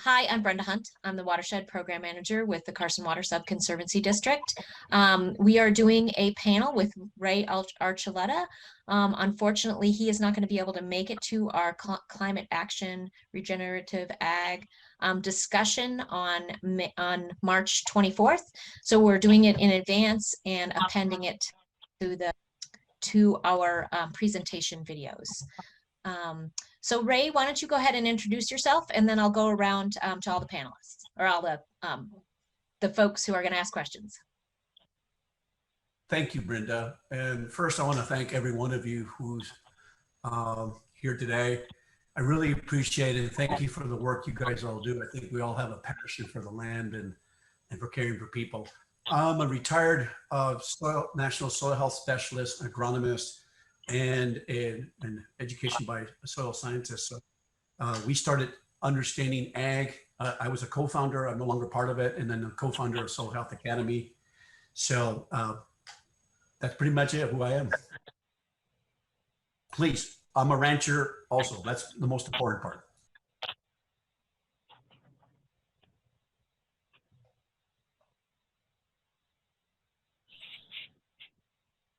Hi, I'm Brenda Hunt. I'm the Watershed Program Manager with the Carson Water Sub-Conservancy District. We are doing a panel with Ray Archuleta. Unfortunately, he is not going to be able to make it to our climate action regenerative ag discussion on March 24th. So we're doing it in advance and appending it to our presentation videos. So Ray, why don't you go ahead and introduce yourself, and then I'll go around to all the panelists, or all the folks who are going to ask questions. Thank you, Brenda. And first, I want to thank every one of you who's here today. I really appreciate it. Thank you for the work you guys all do. I think we all have a passion for the land and for caring for people. I'm a retired national soil health specialist, agronomist, and an education by a soil scientist. So we started understanding ag. I was a co-founder, I'm no longer part of it, and then a co-founder of Soil Health Academy. So that's pretty much it, who I am. Please, I'm a rancher also. That's the most important part.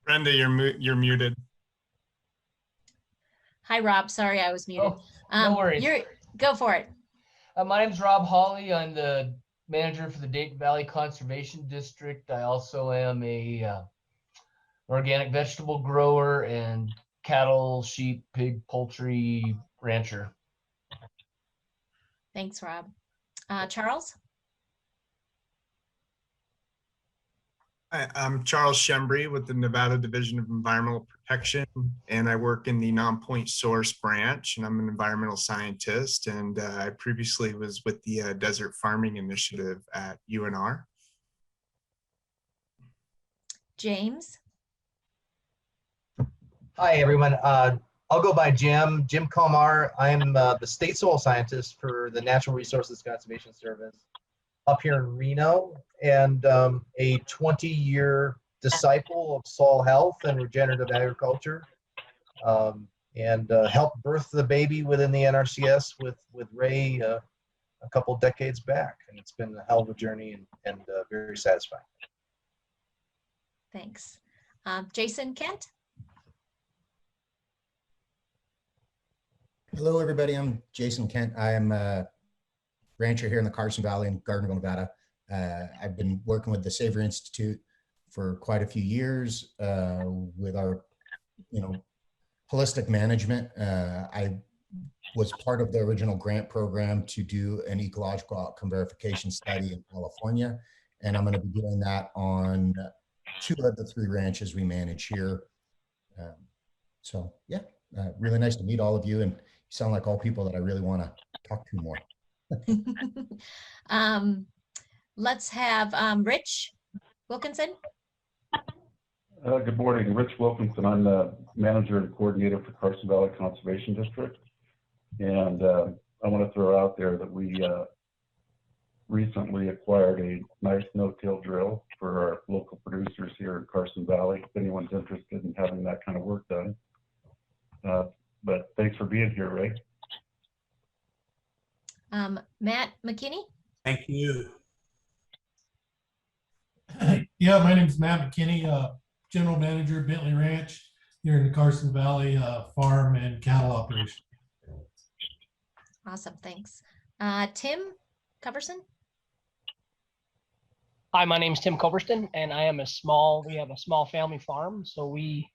Brenda, you're muted. Hi, Rob. Sorry, I was muted. Oh, no worries. Go for it. My name's Rob Hawley. I'm the manager for the Dayton Valley Conservation District. I also am a organic vegetable grower and cattle, sheep, pig, poultry rancher. Thanks, Rob. Charles? Hi, I'm Charles Shembry with the Nevada Division of Environmental Protection, and I work in the non-point source branch, and I'm an environmental scientist, and I previously was with the Desert Farming Initiative at UNR. James? Hi, everyone. I'll go by Jim Komar. I'm the state soil scientist for the Natural Resources Conservation Service up here in Reno, and a 20-year disciple of soil health and regenerative agriculture, and helped birth the baby within the NRCS with Ray a couple decades back. And it's been a hell of a journey and very satisfying. Thanks. Jason Kent? Hello, everybody. I'm Jason Kent. I am a rancher here in the Carson Valley in Gardnerville, Nevada. I've been working with the Savory Institute for quite a few years with our, holistic management. I was part of the original grant program to do an ecological outcome verification study in California, and I'm going to be doing that on 2 of the 3 ranches we manage here. So yeah, really nice to meet all of you, and you sound like all people that I really want to talk to more. Let's have Rich Wilkinson. Good morning, Rich Wilkinson. I'm the manager and coordinator for Carson Valley Conservation District. And I want to throw out there that we recently acquired a nice no-till drill for our local producers here in Carson Valley, if anyone's interested in having that kind of work done. But thanks for being here, Ray. Matt McKinney. Thank you. Yeah, my name is Matt McKinney, General Manager, Bentley Ranch, here in the Carson Valley farm and cattle operation. Awesome, thanks. Tim Coverson. Hi, my name is Tim Coverston, and we have a small family farm. So we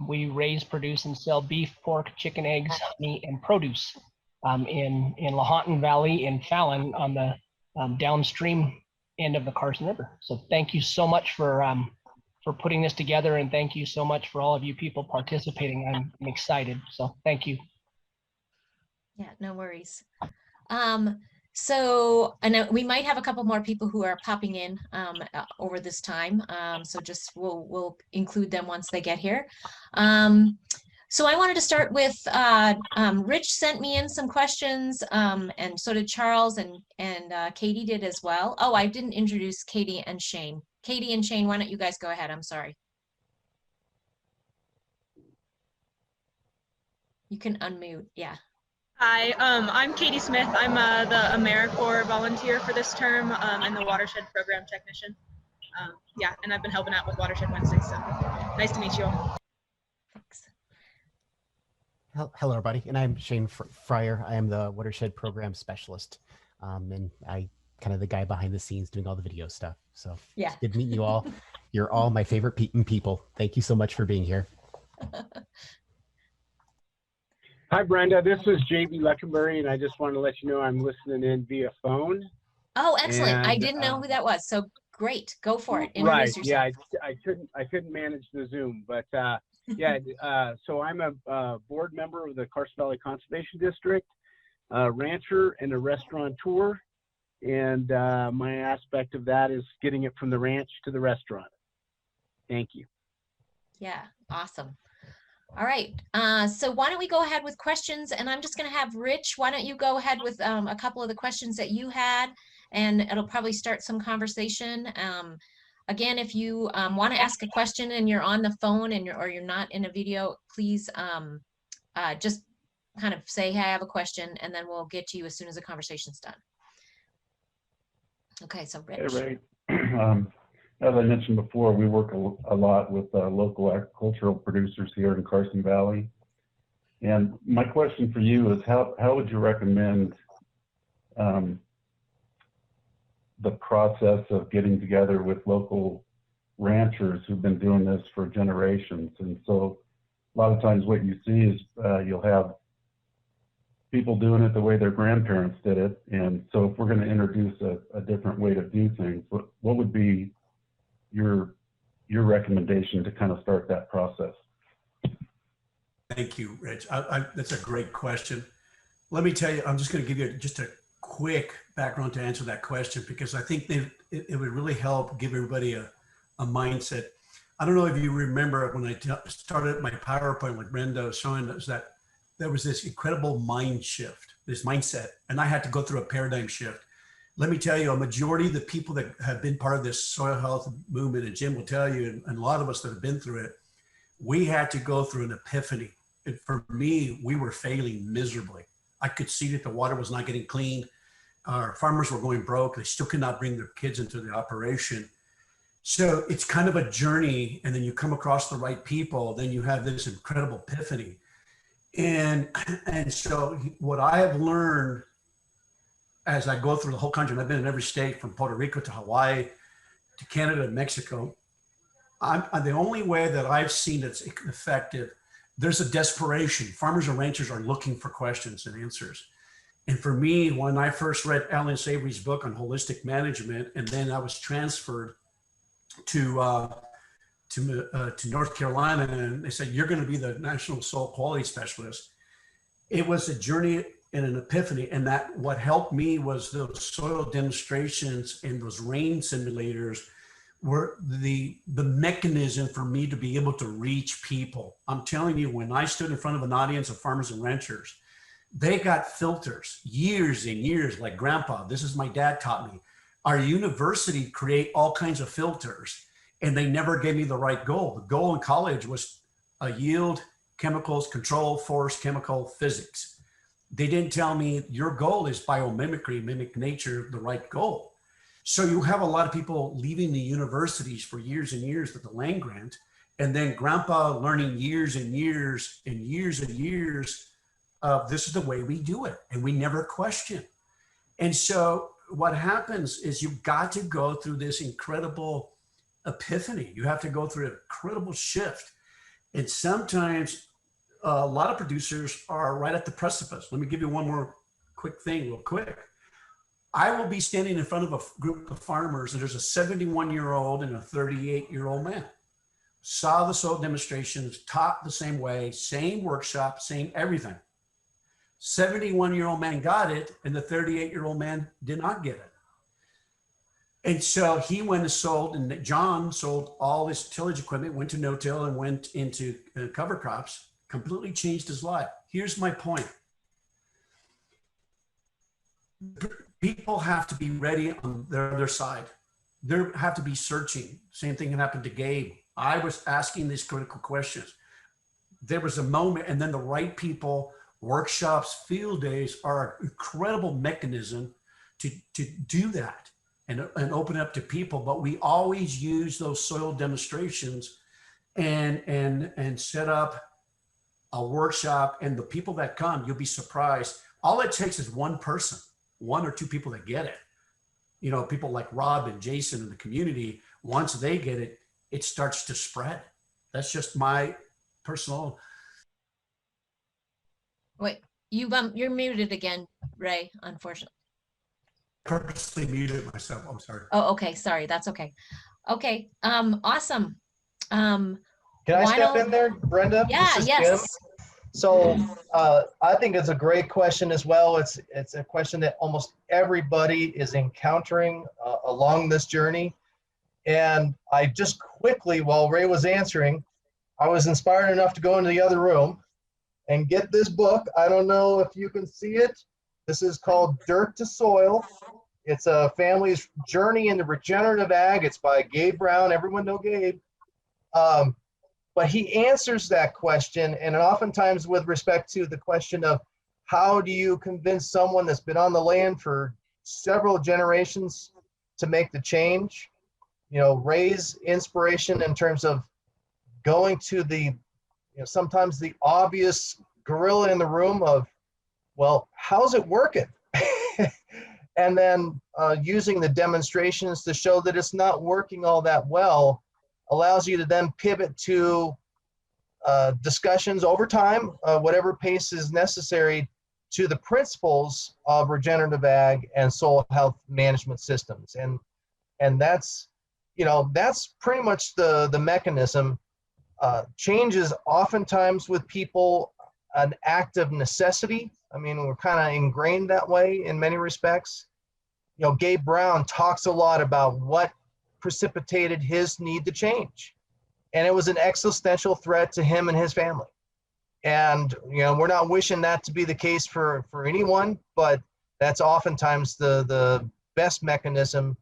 raise, produce, and sell beef, pork, chicken, eggs, honey, and produce in Lahontan Valley in Fallon on the downstream end of the Carson River. So thank you so much for putting this together, and thank you so much for all of you people participating. I'm excited, so thank you. Yeah, no worries. So I know we might have a couple more people who are popping in over this time. So just we'll include them once they get here. So I wanted to start with Rich sent me in some questions, and so did Charles, and Katie did as well. Oh, I didn't introduce Katie and Shane. Katie and Shane, why don't you guys go ahead? I'm sorry. You can unmute, yeah. Hi, I'm Katie Smith. I'm the AmeriCorps volunteer for this term and the Watershed Program Technician. Yeah, and I've been helping out with Watershed Wednesdays, so nice to meet you all. Thanks. Hello, everybody, and I'm Shane Fryer. I am the Watershed Program Specialist, and I kind of the guy behind the scenes doing all the video stuff. So Yeah. it's good meeting you all. You're all my favorite people. Thank you so much for being here. Hi, Brenda. This is JB Leckenberry, and I just want to let you know I'm listening in via phone. Oh, excellent. I And, didn't know who that was. So great. Go for it. Right. Introduce yourself. Yeah, I couldn't manage the Zoom, but yeah. So I'm a board member of the Carson Valley Conservation District, a rancher, and a restaurateur. And my aspect of that is getting it from the ranch to the restaurant. Thank you. Yeah, awesome. All right, so why don't we go ahead with questions, and I'm just going to have Rich, why don't you go ahead with a couple of the questions that you had, and it'll probably start some conversation. Again, if you want to ask a question and you're on the phone and you're not in a video, please just kind of say, hey, I have a question, and then we'll get to you as soon as the conversation's done. Okay, so Rich. Hey, Ray. As I mentioned before, we work a lot with local agricultural producers here in Carson Valley. And my question for you is, how would you recommend the process of getting together with local ranchers who've been doing this for generations? And so a lot of times what you see is you'll have people doing it the way their grandparents did it. And so if we're going to introduce a different way to do things, what would be your recommendation to kind of start that process? Thank you, Rich. That's a great question. Let me tell you, I'm just going to give you just a quick background to answer that question, because I think it would really help give everybody a mindset. I don't know if you remember when I started my PowerPoint with Brenda showing us that there was this incredible mind shift, this mindset, and I had to go through a paradigm shift. Let me tell you, a majority of the people that have been part of this soil health movement, and Jim will tell you, and a lot of us that have been through it, we had to go through an epiphany. And for me, we were failing miserably. I could see that the water was not getting clean. Our farmers were going broke. They still could not bring their kids into the operation. So it's kind of a journey, and then you come across the right people, then you have this incredible epiphany. And so what I have learned as I go through the whole country, and I've been in every state from Puerto Rico to Hawaii to Canada and Mexico, I'm the only way that I've seen it's effective, there's a desperation. Farmers and ranchers are looking for questions and answers. And for me, when I first read Alan Savory's book on holistic management, and then I was transferred to North Carolina, and they said, you're going to be the national soil quality specialist. It was a journey and an epiphany, and that what helped me was those soil demonstrations and those rain simulators were the mechanism for me to be able to reach people. I'm telling you, when I stood in front of an audience of farmers and ranchers, they got filters years and years, like Grandpa, this is my dad taught me. Our university create all kinds of filters, and they never gave me the right goal. The goal in college was a yield, chemicals, control, force, chemical, physics. They didn't tell me your goal is biomimicry, mimic nature, the right goal. So you have a lot of people leaving the universities for years and years with the land grant, and then Grandpa learning years and years and years and years of this is the way we do it, and we never question. And so what happens is you've got to go through this incredible epiphany. You have to go through an incredible shift. And sometimes a lot of producers are right at the precipice. Let me give you one more quick thing real quick. I will be standing in front of a group of farmers, and there's a 71-year-old and a 38-year-old man. Saw the soil demonstrations, taught the same way, same workshop, same everything. 71-year-old man got it, and the 38-year-old man did not get it. And so he went and sold, and John sold all his tillage equipment, went to no-till and went into cover crops, completely changed his life. Here's my point. People have to be ready on their other side. They have to be searching. Same thing happened to Gabe. I was asking these critical questions. There was a moment, and then the right people Workshops, field days are an incredible mechanism to do that and open up to people. But we always use those soil demonstrations and set up a workshop, and the people that come, you'll be surprised. All it takes is one person, one or two people that get it. You know, people like Rob and Jason in the community, once they get it, it starts to spread. That's just my personal. Wait, you're muted again, Ray, unfortunately. Purposely muted myself. I'm sorry. Oh, okay. Sorry. That's okay. Okay. Awesome. Can I step in there, Brenda? Yeah, This is yes. Jim. So I think it's a great question as well. It's a question that almost everybody is encountering along this journey. And I just quickly, while Ray was answering, I was inspired enough to go into the other room and get this book. I don't know if you can see it. This is called Dirt to Soil. It's a family's journey into regenerative ag. It's by Gabe Brown. Everyone know Gabe. But he answers that question, and oftentimes with respect to the question of how do you convince someone that's been on the land for several generations to make the change? You know, Ray's inspiration in terms of going to the, you know, sometimes the obvious gorilla in the room of, well, how's it working? And then using the demonstrations to show that it's not working all that well allows you to then pivot to discussions over time, whatever pace is necessary, to the principles of regenerative ag and soil health management systems. And that's, you know, that's pretty much the mechanism. Change is oftentimes with people an act of necessity. I mean, we're kind of ingrained that way in many respects. You know, Gabe Brown talks a lot about what precipitated his need to change. And it was an existential threat to him and his family. And, you know, we're not wishing that to be the case for anyone, but that's oftentimes the best mechanism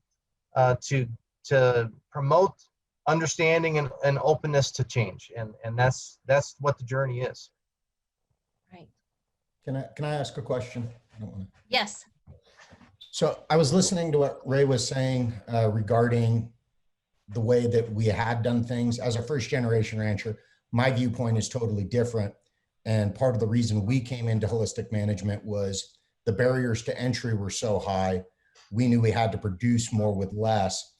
to promote understanding and openness to change. And that's what the journey is. Right. Can I ask a question? I don't want to. Yes. So I was listening to what Ray was saying regarding the way that we had done things. As a first generation rancher, my viewpoint is totally different. And part of the reason we came into holistic management was the barriers to entry were so high. We knew we had to produce more with less.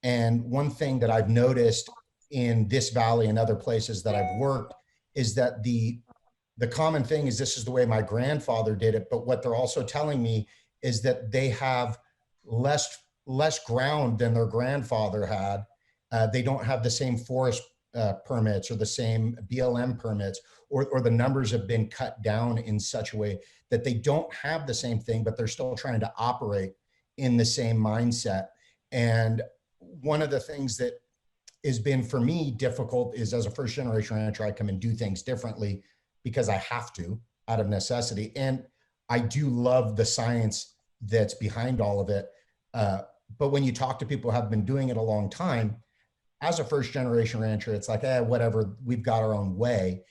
And one thing that I've noticed in this valley and other places that I've worked is that the common thing is this is the way my grandfather did it. But what they're also telling me is that they have less ground than their grandfather had. They don't have the same forest permits or the same BLM permits, or the numbers have been cut down in such a way that they don't have the same thing, but they're still trying to operate in the same mindset. And one of the things that has been for me difficult is, as a first generation rancher, I come and do things differently because I have to out of necessity. And I do love the science that's behind all of it. But when you talk to people who have been doing it a long time, as a first generation rancher, it's like, whatever, we've got our own way.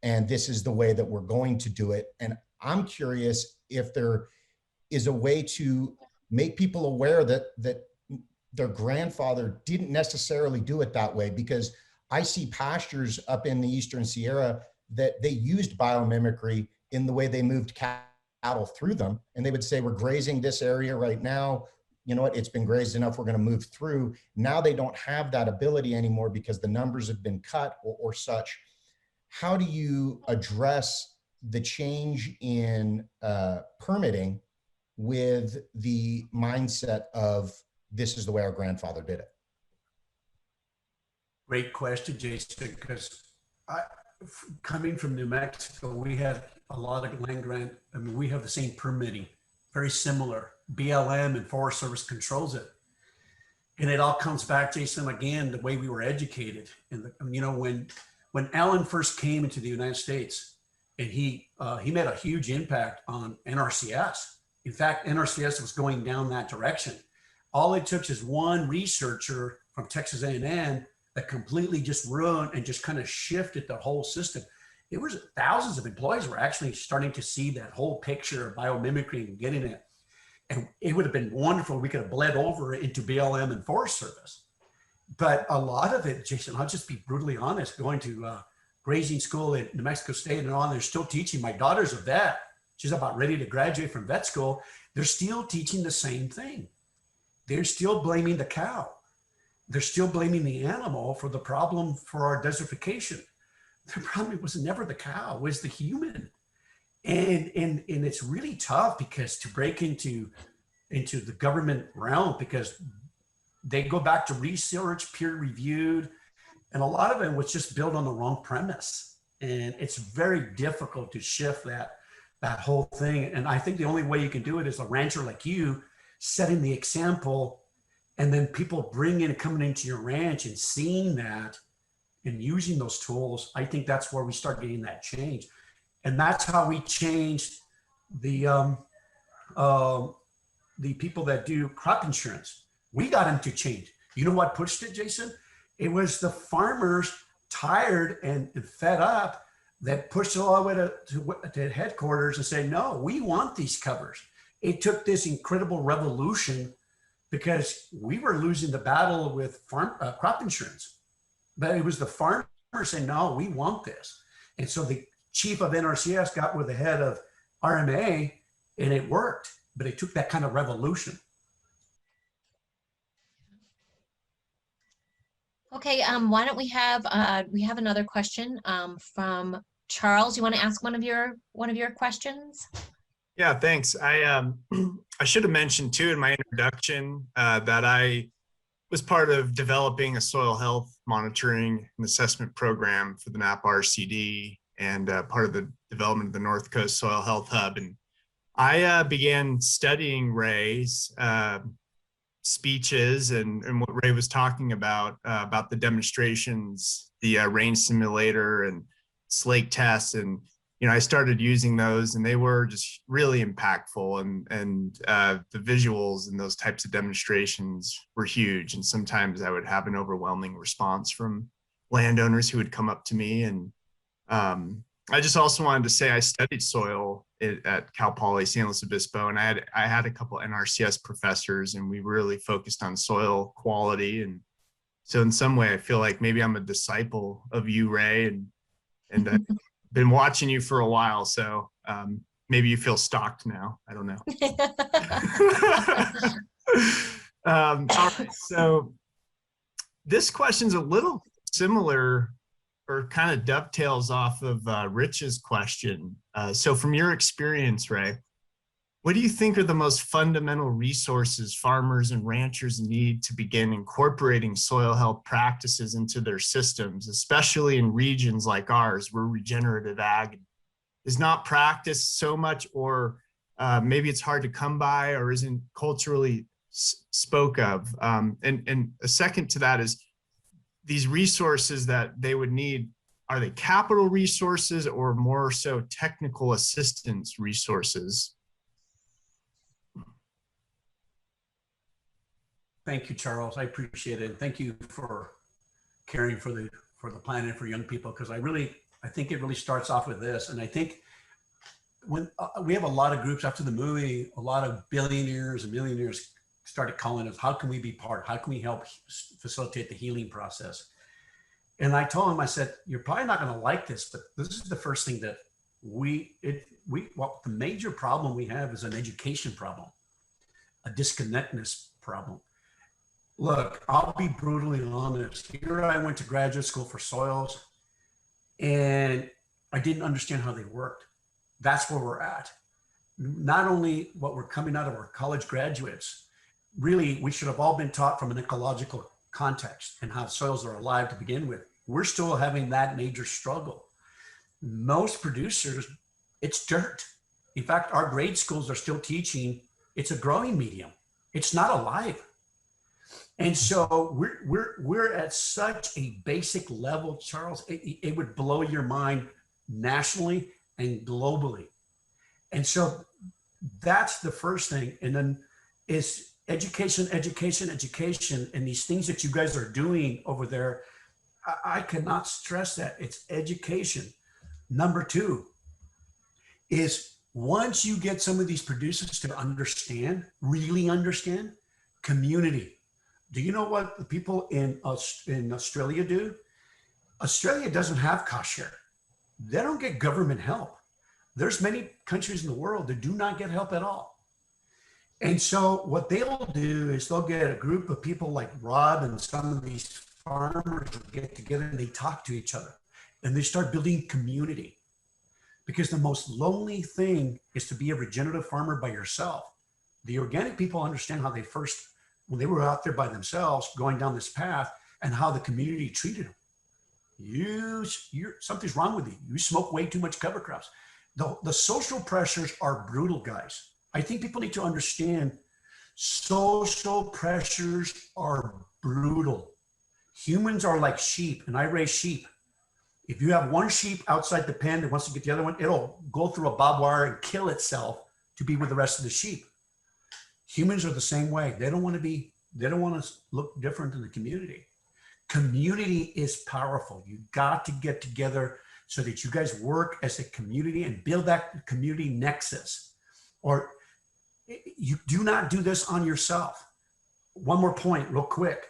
And this is the way that we're going to do it. And I'm curious if there is a way to make people aware that their grandfather didn't necessarily do it that way, because I see pastures up in the Eastern Sierra that they used biomimicry in the way they moved cattle through them. And they would say, we're grazing this area right now. You know what, it's been grazed enough, we're going to move through. Now they don't have that ability anymore because the numbers have been cut or such. How do you address the change in permitting with the mindset of this is the way our grandfather did it? Great question, Jason, because coming from New Mexico, we had a lot of land grant. I mean, we have the same permitting, very similar. BLM and Forest Service controls it. And it all comes back, Jason, again, the way we were educated. And you know, when Alan first came into the United States, and he made a huge impact on NRCS. In fact, NRCS was going down that direction. All it took is one researcher from Texas A&M that completely just ruined and just kind of shifted the whole system. it was thousands of employees were actually starting to see that whole picture of biomimicry and getting it. And it would have been wonderful. We could have bled over into BLM and Forest Service. But a lot of it, Jason, I'll just be brutally honest, going to grazing school in New Mexico State and on, they're still teaching. My daughter's a vet. She's about ready to graduate from vet school. They're still teaching the same thing. They're still blaming the cow. They're still blaming the animal for the problem for our desertification. The problem was never the cow, it was the human. And it's really tough because to break into the government realm, because they go back to research, peer reviewed, and a lot of it was just built on the wrong premise. And it's very difficult to shift that whole thing. And I think the only way you can do it is a rancher like you setting the example, and then people coming into your ranch and seeing that and using those tools. I think that's where we start getting that change. And that's how we changed the people that do crop insurance. We got them to change. You know what pushed it, Jason? It was the farmers tired and fed up that pushed it all the way to headquarters and say, no, we want these covers. It took this incredible revolution because we were losing the battle with crop insurance. But it was the farmers saying, no, we want this. And so the chief of NRCS got with the head of RMA and it worked, but it took that kind of revolution. Okay, why don't we have another question from Charles. You want to ask one of your questions? Yeah, thanks. I should have mentioned too in my introduction that I was part of developing a soil health monitoring and assessment program for the Napa RCD and part of the development of the North Coast Soil Health Hub. And I began studying Ray's speeches and what Ray was talking about the demonstrations, the rain simulator and slake tests. And, I started using those and they were just really impactful, and the visuals and those types of demonstrations were huge. And sometimes I would have an overwhelming response from landowners who would come up to me. And I just also wanted to say I studied soil at Cal Poly San Luis Obispo, and I had a couple NRCS professors, and we really focused on soil quality. And so in some way, I feel like maybe I'm a disciple of you, Ray, and I've been watching you for a while. So maybe you feel stalked now. I don't know. All right. So this question's a little similar, or kind of dovetails off of Rich's question. So from your experience, Ray, what do you think are the most fundamental resources farmers and ranchers need to begin incorporating soil health practices into their systems, especially in regions like ours where regenerative ag is not practiced so much, or maybe it's hard to come by or isn't culturally spoke of? And a second to that is, these resources that they would need, are they capital resources or more so technical assistance resources? Thank you, Charles. I appreciate it. And thank you for caring for the planet, for young people, because I think it really starts off with this. And I think when we have a lot of groups after the movie, a lot of billionaires and millionaires started calling us, how can we be part? How can we help facilitate the healing process? And I told him, I said, you're probably not going to like this, but this is the first thing that the major problem we have is an education problem, a disconnectedness problem. Look, I'll be brutally honest. Here I went to graduate school for soils, and I didn't understand how they worked. That's where we're at. Not only what we're coming out of our college graduates, really, we should have all been taught from an ecological context and how soils are alive to begin with. We're still having that major struggle. Most producers, it's dirt. In fact, our grade schools are still teaching it's a growing medium. It's not alive. And so we're at such a basic level, Charles, it would blow your mind nationally and globally. And so that's the first thing. And then is education, and these things that you guys are doing over there. I cannot stress that. It's education. Number two is once you get some of these producers to understand, really understand community. Do you know what the people in Australia do? Australia doesn't have cost share. They don't get government help. There's many countries in the world that do not get help at all. And so what they'll do is they'll get a group of people like Rob and some of these farmers get together and they talk to each other and they start building community. Because the most lonely thing is to be a regenerative farmer by yourself. The organic people understand how they first, when they were out there by themselves going down this path and how the community treated them. Something's wrong with you. You smoke way too much cover crops. The social pressures are brutal, guys. I think people need to understand social pressures are brutal. Humans are like sheep, and I raise sheep. If you have one sheep outside the pen that wants to get the other one, it'll go through a barbed wire and kill itself to be with the rest of the sheep. Humans are the same way. They don't want to look different in the community. Community is powerful. You got to get together so that you guys work as a community and build that community nexus. Or you do not do this on yourself. One more point real quick.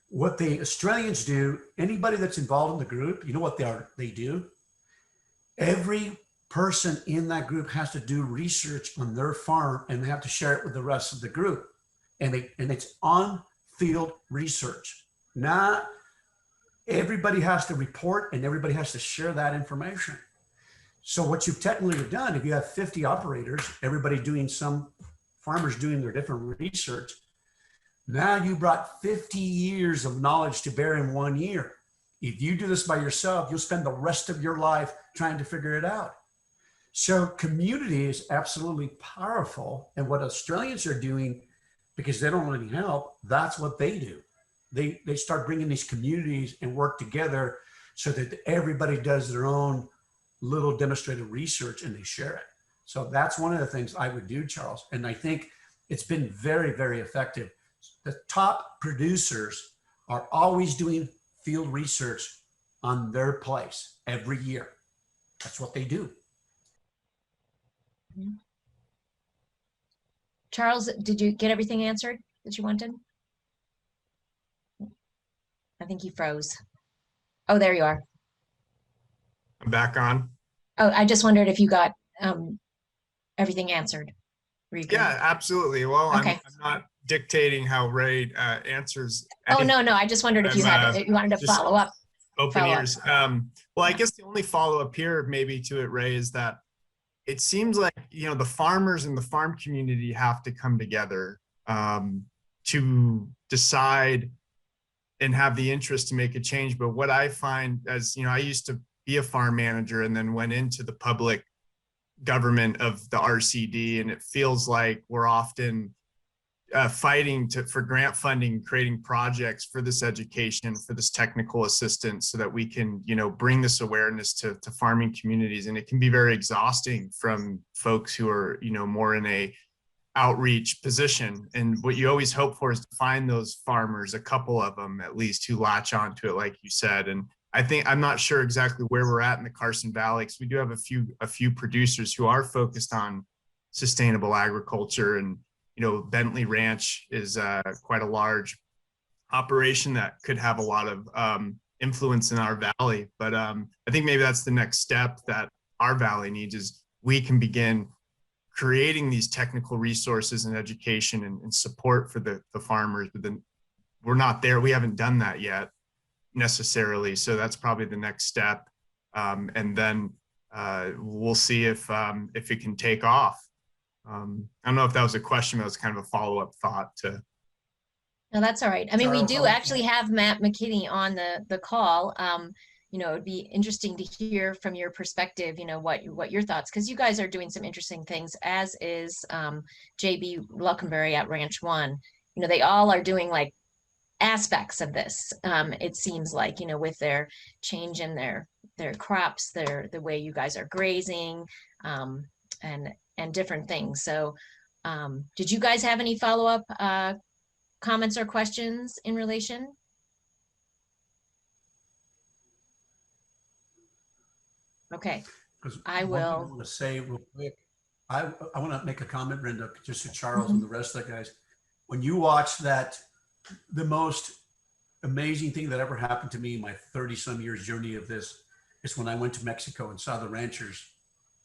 What the Australians do, anybody that's involved in the group, you know what they do? Every person in that group has to do research on their farm and they have to share it with the rest of the group. And it's on-field research. Not everybody has to report and everybody has to share that information. So what you've technically done, if you have 50 operators, everybody doing some farmers doing their different research, now you brought 50 years of knowledge to bear in 1 year. If you do this by yourself, you'll spend the rest of your life trying to figure it out. So community is absolutely powerful. And what Australians are doing, because they don't want any help, that's what they do. They start bringing these communities and work together so that everybody does their own little demonstrated research and they share it. So that's one of the things I would do, Charles. And I think it's been very, very effective. The top producers are always doing field research on their place every year. That's what they do. Charles, did you get everything answered that you wanted? I think he froze. Oh, there you are. I'm back on. Oh, I just wondered if you got everything answered. Yeah, absolutely. Well, okay. I'm not dictating how Ray answers. Oh, no. I just wondered if you wanted to follow up. Open ears. Well, I guess the only follow up here maybe to it, Ray, is that it seems like, the farmers and the farm community have to come together to decide and have the interest to make a change. But what I find as, I used to be a farm manager and then went into the public government of the RCD, and it feels like we're often fighting for grant funding, creating projects for this education, for this technical assistance so that we can, bring this awareness to farming communities. And it can be very exhausting from folks who are, more in a outreach position. And what you always hope for is to find those farmers, a couple of them at least, who latch onto it, like you said. And I'm not sure exactly where we're at in the Carson Valley, because we do have a few producers who are focused on sustainable agriculture. And, Bentley Ranch is quite a large operation that could have a lot of influence in our valley. But I think maybe that's the next step that our valley needs, is we can begin creating these technical resources and education and support for the farmers. But then we're not there. We haven't done that yet necessarily. So that's probably the next step. And then we'll see if it can take off. I don't know if that was a question, but it was kind of a follow-up thought to. No, that's all right. I mean, we do actually have Matt McKinney on the call. It would be interesting to hear from your perspective, what your thoughts, because you guys are doing some interesting things, as is JB Luckenberry at Ranch One. They all are doing like aspects of this. It seems like, with their change in their crops, the way you guys are grazing, and different things. So did you guys have any follow-up comments or questions in relation? Okay, Because I one thing I will. want to say real quick, I want to make a comment, Brenda, just to Charles Mm-hmm. and the rest of the guys. When you watch that, the most amazing thing that ever happened to me in my 30-some years journey of this is when I went to Mexico and saw the ranchers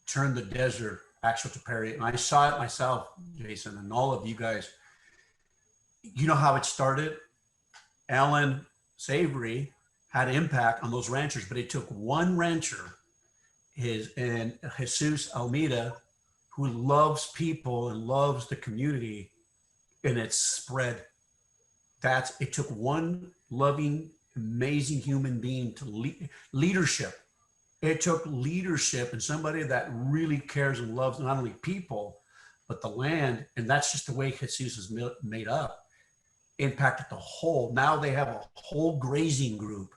turn the desert Archuleta prairie. And I saw it myself, Jason, and all of you guys. You know how it started? Alan Savory had impact on those ranchers, but it took one rancher, and Jesus Almeida, who loves people and loves the community, and it spread. It took one loving, amazing human being to leadership. It took leadership and somebody that really cares and loves not only people, but the land. And that's just the way Jesus is made up. Impacted the whole. Now they have a whole grazing group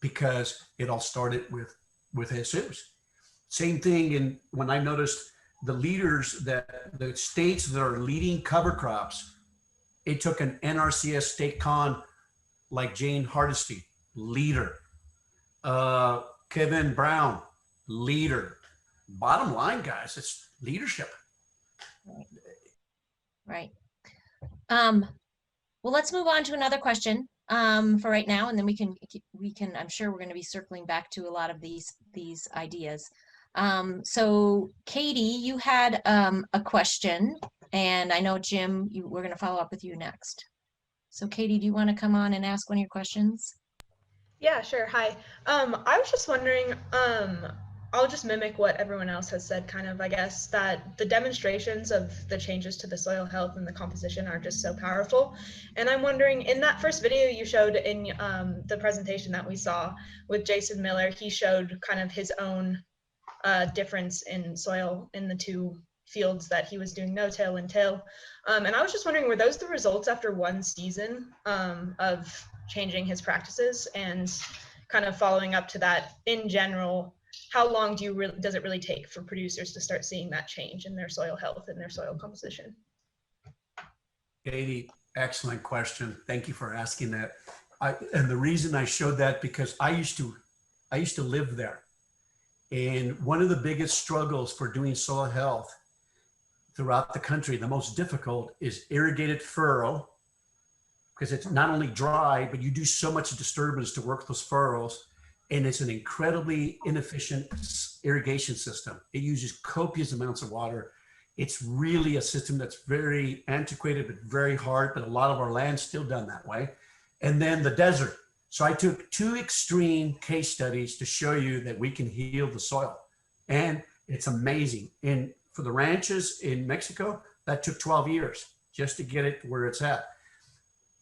because it all started with Jesus. Same thing when I noticed the leaders the states that are leading cover crops, it took an NRCS state con like Jane Hardesty, leader. Kevin Brown, leader. Bottom line, guys, it's leadership. Right. Well, let's move on to another question for right now, and then we can. I'm sure we're going to be circling back to a lot of these ideas. So, Katie, you had a question, and I know Jim, we're going to follow up with you next. So, Katie, do you want to come on and ask one of your questions? Yeah, sure. Hi. I was just wondering, I'll just mimic what everyone else has said, kind of, I guess, that the demonstrations of the changes to the soil health and the composition are just so powerful. And I'm wondering, in that first video you showed in the presentation that we saw with Jason Miller, he showed kind of his own difference in soil in the two fields that he was doing no-till and till. And I was just wondering, were those the results after one season of changing his practices? And kind of following up to that, in general, how long does it really take for producers to start seeing that change in their soil health and their soil composition? Katie, excellent question. Thank you for asking that. And the reason I showed that, because I used to live there. And one of the biggest struggles for doing soil health throughout the country, the most difficult, is irrigated furrow, because it's not only dry, but you do so much disturbance to work those furrows. And it's an incredibly inefficient irrigation system. It uses copious amounts of water. It's really a system that's very antiquated, but very hard, but a lot of our land's still done that way. And then the desert. So I took two extreme case studies to show you that we can heal the soil. And it's amazing. And for the ranches in Mexico, that took 12 years just to get it where it's at.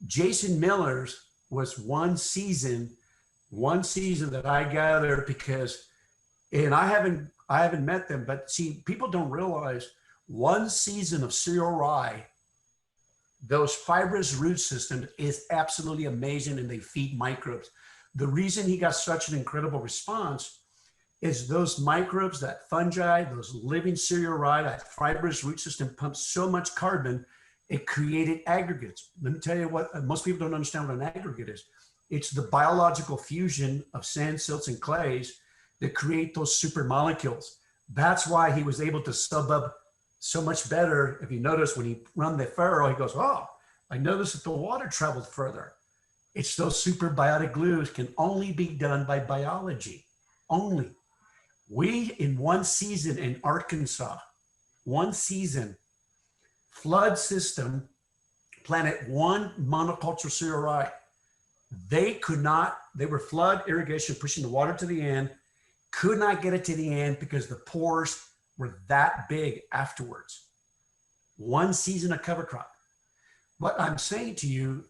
Jason Miller's was one season that I gathered, because, and I haven't met them, but see, people don't realize one season of cereal rye, those fibrous root systems is absolutely amazing, and they feed microbes. The reason he got such an incredible response is those microbes, that fungi, those living cereal rye, that fibrous root system pumps so much carbon, it created aggregates. Let me tell you what, most people don't understand what an aggregate is. It's the biological fusion of sand, silts, and clays that create those super molecules. That's why he was able to sub up so much better. If you notice, when he run the furrow, he goes, oh, I noticed that the water traveled further. It's those superbiotic glues can only be done by biology, only. We, in one season in Arkansas, one season, flood system, planted one monoculture cereal rye. They were flood irrigation, pushing the water to the end, could not get it to the end because the pores were that big afterwards. One season of cover crop. What I'm saying to you,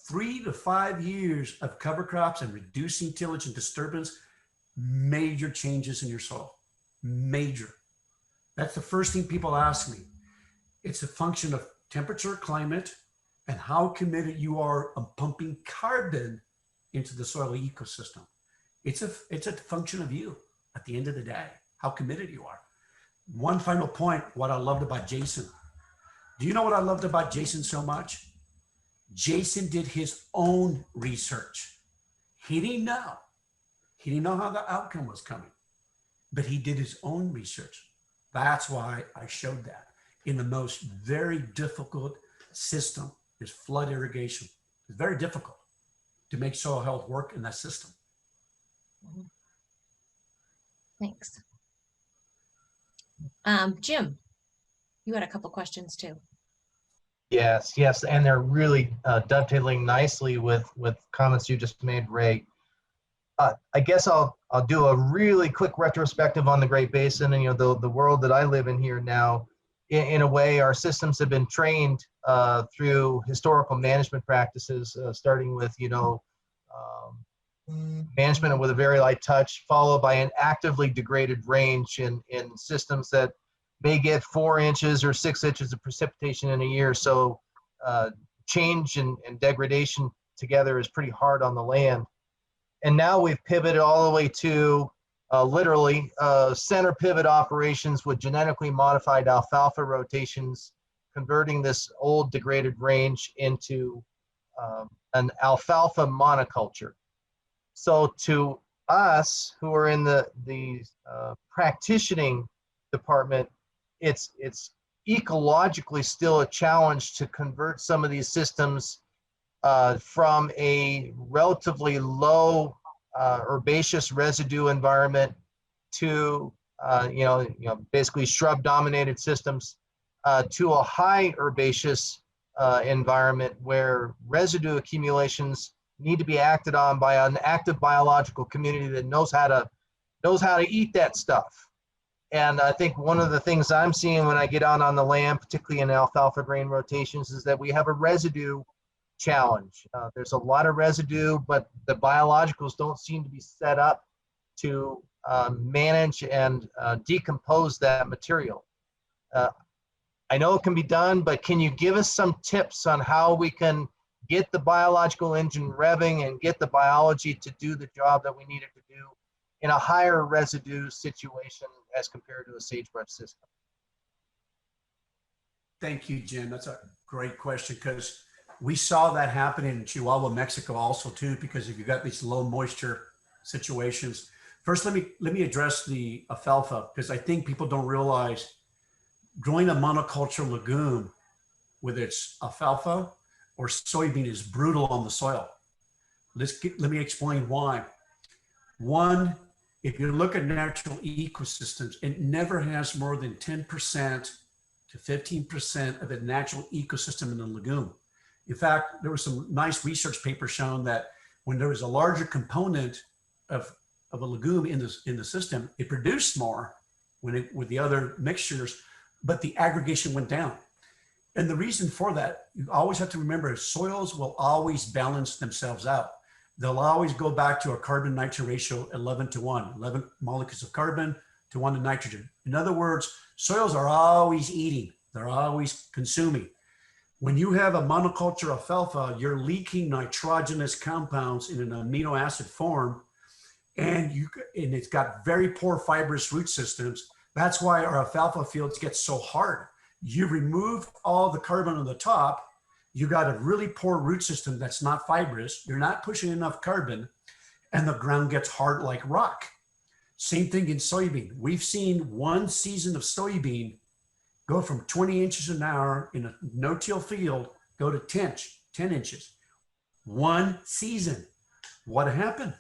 3 to 5 years of cover crops and reducing tillage and disturbance, major changes in your soil, major. That's the first thing people ask me. It's a function of temperature, climate, and how committed you are of pumping carbon into the soil ecosystem. It's a function of you at the end of the day, how committed you are. One final point, what I loved about Jason. Do you know what I loved about Jason so much? Jason did his own research. He didn't know how the outcome was coming. but he did his own research. That's why I showed that. In the most very difficult system is flood irrigation. It's very difficult to make soil health work in that system. Thanks. Jim, you had a couple questions too. Yes, yes, and they're really dovetailing nicely with comments you just made, Ray. I guess I'll do a really quick retrospective on the Great Basin and the world that I live in here now. In a way, our systems have been trained through historical management practices, starting with management with a very light touch, followed by an actively degraded range in systems that may get 4 inches or 6 inches of precipitation in a year. So change and degradation together is pretty hard on the land. And now we've pivoted all the way to literally center pivot operations with genetically modified alfalfa rotations, converting this old degraded range into an alfalfa monoculture. So to us who are in the practicing department, it's ecologically still a challenge to convert some of these systems from a relatively low herbaceous residue environment to basically shrub dominated systems to a high herbaceous environment where residue accumulations need to be acted on by an active biological community that knows how to eat that stuff. And I think one of the things I'm seeing when I get out on the land, particularly in alfalfa grain rotations, is that we have a residue challenge. There's a lot of residue, but the biologicals don't seem to be set up to manage and decompose that material. I know it can be done, but can you give us some tips on how we can get the biological engine revving and get the biology to do the job that we need it to do in a higher residue situation as compared to a sagebrush system? Thank you, Jim. That's a great question, because we saw that happening in Chihuahua, Mexico also too, because if you got these low moisture situations. First, let me address the alfalfa, because I think people don't realize growing a monoculture legume with its alfalfa or soybean is brutal on the soil. Let me explain why. One, if you look at natural ecosystems, it never has more than 10% to 15% of the natural ecosystem in the legume. In fact, there was some nice research papers showing that when there was a larger component of a legume in the system, it produced more with the other mixtures, but the aggregation went down. And the reason for that, you always have to remember, soils will always balance themselves out. They'll always go back to a carbon nitrogen ratio 11 to 1, 11 molecules of carbon to 1 to nitrogen. In other words, soils are always eating, they're always consuming. When you have a monoculture alfalfa, you're leaking nitrogenous compounds in an amino acid form, and it's got very poor fibrous root systems. That's why our alfalfa fields get so hard. You remove all the carbon on the top, you got a really poor root system that's not fibrous, you're not pushing enough carbon, and the ground gets hard like rock. Same thing in soybean. We've seen one season of soybean go from 20 inches an hour in a no-till field, go to 10 inches. One season. What happened?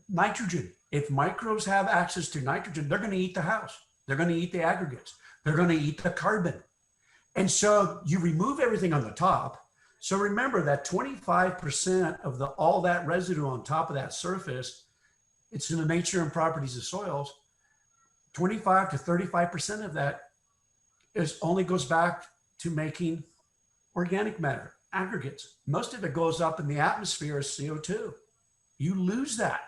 Nitrogen. If microbes have access to nitrogen, they're going to eat the house. They're going to eat the aggregates. They're going to eat the carbon. And so you remove everything on the top. So remember that 25% of all that residue on top of that surface, it's in the nature and properties of soils. 25 to 35% of that only goes back to making organic matter, aggregates. Most of it goes up in the atmosphere as CO2. You lose that.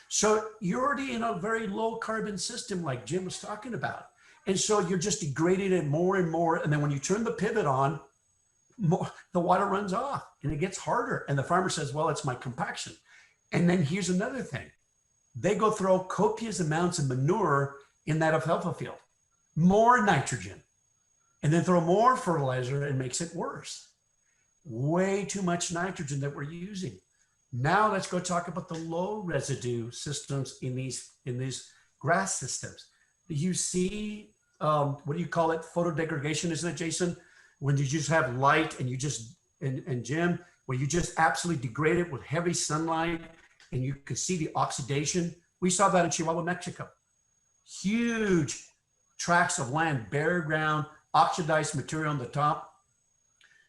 So you're already in a very low carbon system like Jim was talking about. And so you're just degrading it more and more. And then when you turn the pivot on, the water runs off and it gets harder. And the farmer says, well, it's my compaction. And then here's another thing. They go throw copious amounts of manure in that alfalfa field, more nitrogen, and then throw more fertilizer and makes it worse. Way too much nitrogen that we're using. Now let's go talk about the low residue systems in these grass systems. Do you see, what do you call it? Photodegradation, isn't it, Jason? When you just have light and you just, and Jim, where you just absolutely degrade it with heavy sunlight and you can see the oxidation. We saw that in Chihuahua, Mexico. Huge tracts of land, bare ground, oxidized material on the top.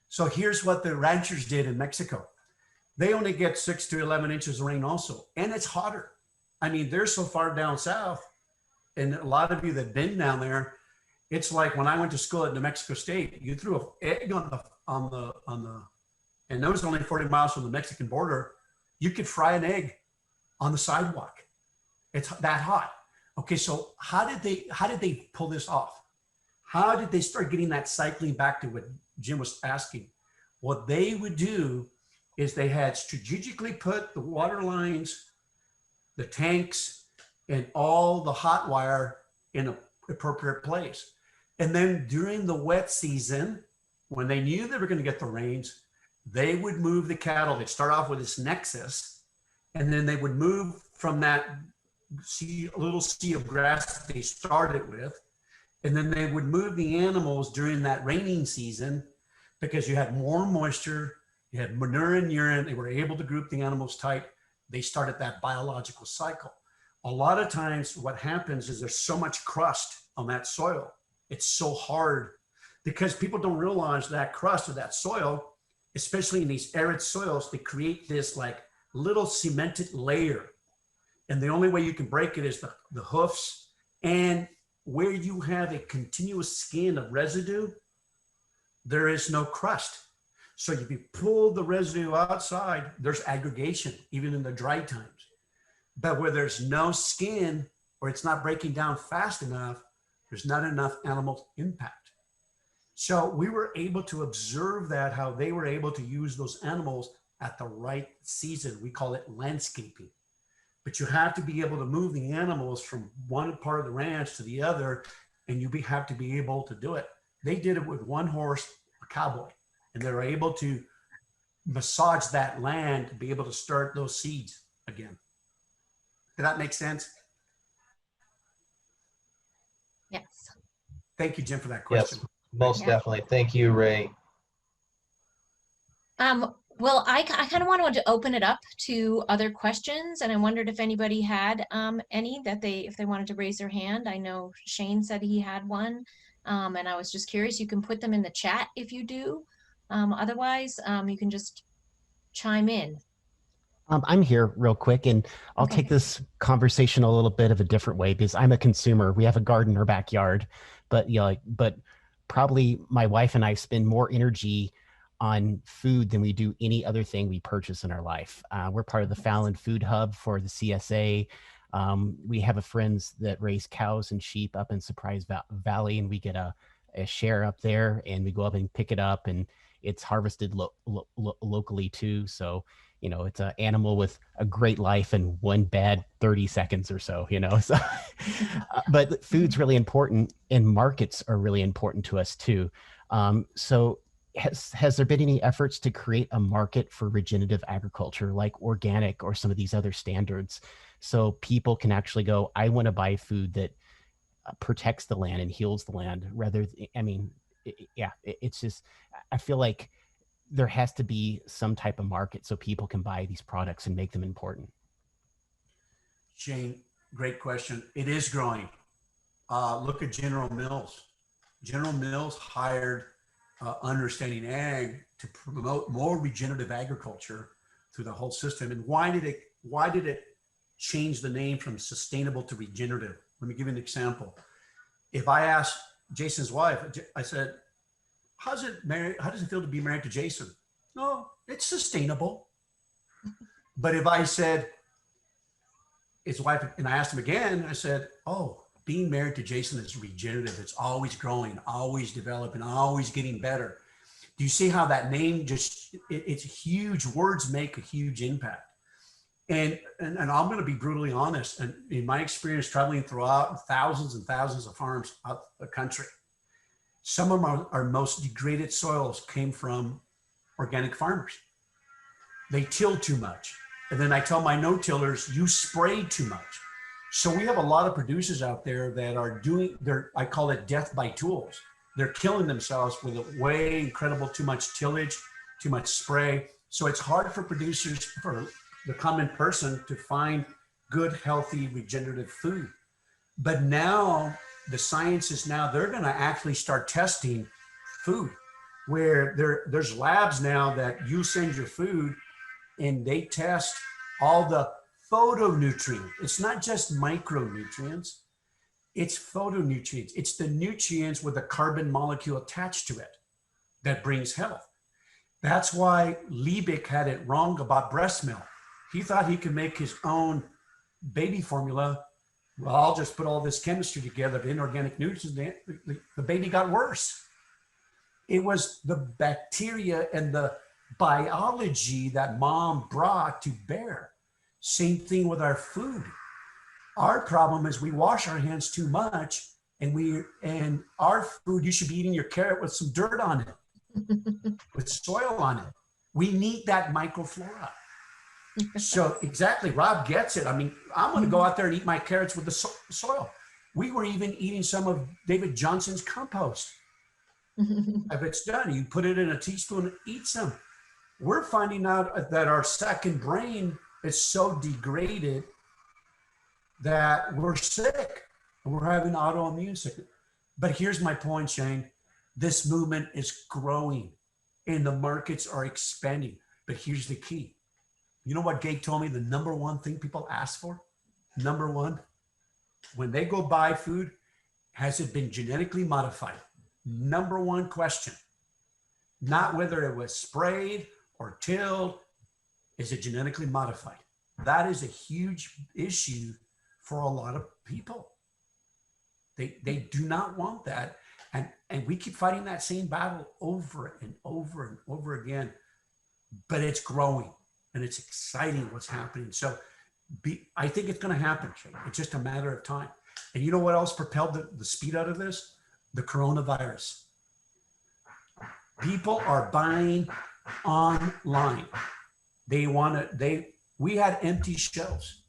So here's what the ranchers did in Mexico. They only get 6 to 11 inches of rain also, and it's hotter. I mean, they're so far down south, and a lot of you that have been down there, it's like when I went to school at New Mexico State, you threw an egg on the, and that was only 40 miles from the Mexican border, you could fry an egg on the sidewalk. It's that hot. Okay, so how did they pull this off? How did they start getting that cycling back to what Jim was asking? What they would do is they had strategically put the water lines, the tanks, and all the hot wire in an appropriate place. And then during the wet season, when they knew they were going to get the rains, they would move the cattle. They'd start off with this nexus, and then they would move from that little sea of grass that they started with, and then they would move the animals during that raining season because you had more moisture, you had manure and urine, they were able to group the animals tight. They started that biological cycle. A lot of times what happens is there's so much crust on that soil. It's so hard because people don't realize that crust of that soil, especially in these arid soils, they create this like little cemented layer. And the only way you can break it is the hoofs. And where you have a continuous skin of residue, there is no crust. So if you pull the residue outside, there's aggregation, even in the dry times. But where there's no skin or it's not breaking down fast enough, there's not enough animal impact. So we were able to observe that, how they were able to use those animals at the right season. We call it landscaping. But you have to be able to move the animals from one part of the ranch to the other, and you have to be able to do it. They did it with one horse, a cowboy, and they were able to massage that land to be able to start those seeds again. Did that make sense? Yes. Thank you, Jim, for that question. Yes, most definitely. Thank you, Ray. Well, I kind of wanted to open it up to other questions, and I wondered if anybody had any that if they wanted to raise their hand. I know Shane said he had one, and I was just curious. You can put them in the chat if you do. Otherwise, you can just chime in. I'm here real quick, and I'll take this conversation a little bit of a different way because I'm a consumer. We have a garden in our backyard, but but probably my wife and I spend more energy on food than we do any other thing we purchase in our life. We're part of the Fallon Food Hub for the CSA. We have friends that raise cows and sheep up in Surprise Valley, and we get a share up there, and we go up and pick it up, and it's harvested locally too. So, it's an animal with a great life and one bad 30 seconds or so, so, but food's really important, and markets are really important to us too. So has there been any efforts to create a market for regenerative agriculture, like organic or some of these other standards, so people can actually go, I want to buy food that protects the land and heals the land it's just, I feel like there has to be some type of market so people can buy these products and make them important. Shane, great question. It is growing. Look at General Mills. General Mills hired Understanding Ag to promote more regenerative agriculture through the whole system. And why did it change the name from sustainable to regenerative? Let me give you an example. If I asked Jason's wife, I said, how does it feel to be married to Jason? No, it's sustainable. But if I said his wife, and I asked him again, I said, oh, being married to Jason is regenerative. It's always growing, always developing, always getting better. Do you see how that name it's huge. Words make a huge impact. And I'm going to be brutally honest. And in my experience traveling throughout thousands and thousands of farms out the country, some of our most degraded soils came from organic farmers. They till too much. And then I tell my no-tillers, you spray too much. So we have a lot of producers out there that are doing I call it death by tools. They're killing themselves with a way incredible, too much tillage, too much spray. So it's hard for producers, for the common person, to find good, healthy, regenerative food. But now the science is they're going to actually start testing food, where there's labs now that you send your food and they test all the phytonutrients. It's not just micronutrients, it's phytonutrients. It's the nutrients with a carbon molecule attached to it that brings health. That's why Liebig had it wrong about breast milk. He thought he could make his own baby formula. Well, I'll just put all this chemistry together, the inorganic nutrients, the baby got worse. It was the bacteria and the biology that mom brought to bear. Same thing with our food. Our problem is we wash our hands too much, and our food, you should be eating your carrot with some dirt on it, with soil on it. We need that microflora. So exactly, Rob gets it. I mean, I'm going to go out there and eat my carrots with the soil. We were even eating some of David Johnson's compost. If it's done, you put it in a teaspoon and eat some. We're finding out that our second brain is so degraded that we're sick and we're having autoimmune sickness. But here's my point, Shane. This movement is growing and the markets are expanding. But here's the key. You know what Gabe told me the number one thing people ask for? Number one, when they go buy food, has it been genetically modified? Number one question. Not whether it was sprayed or tilled. Is it genetically modified? That is a huge issue for a lot of people. They do not want that. And we keep fighting that same battle over and over and over again. But it's growing. And it's exciting what's happening. So I think it's going to happen, Shane. It's just a matter of time. And you know what else propelled the speed out of this? The coronavirus. People are buying online. We had empty shelves.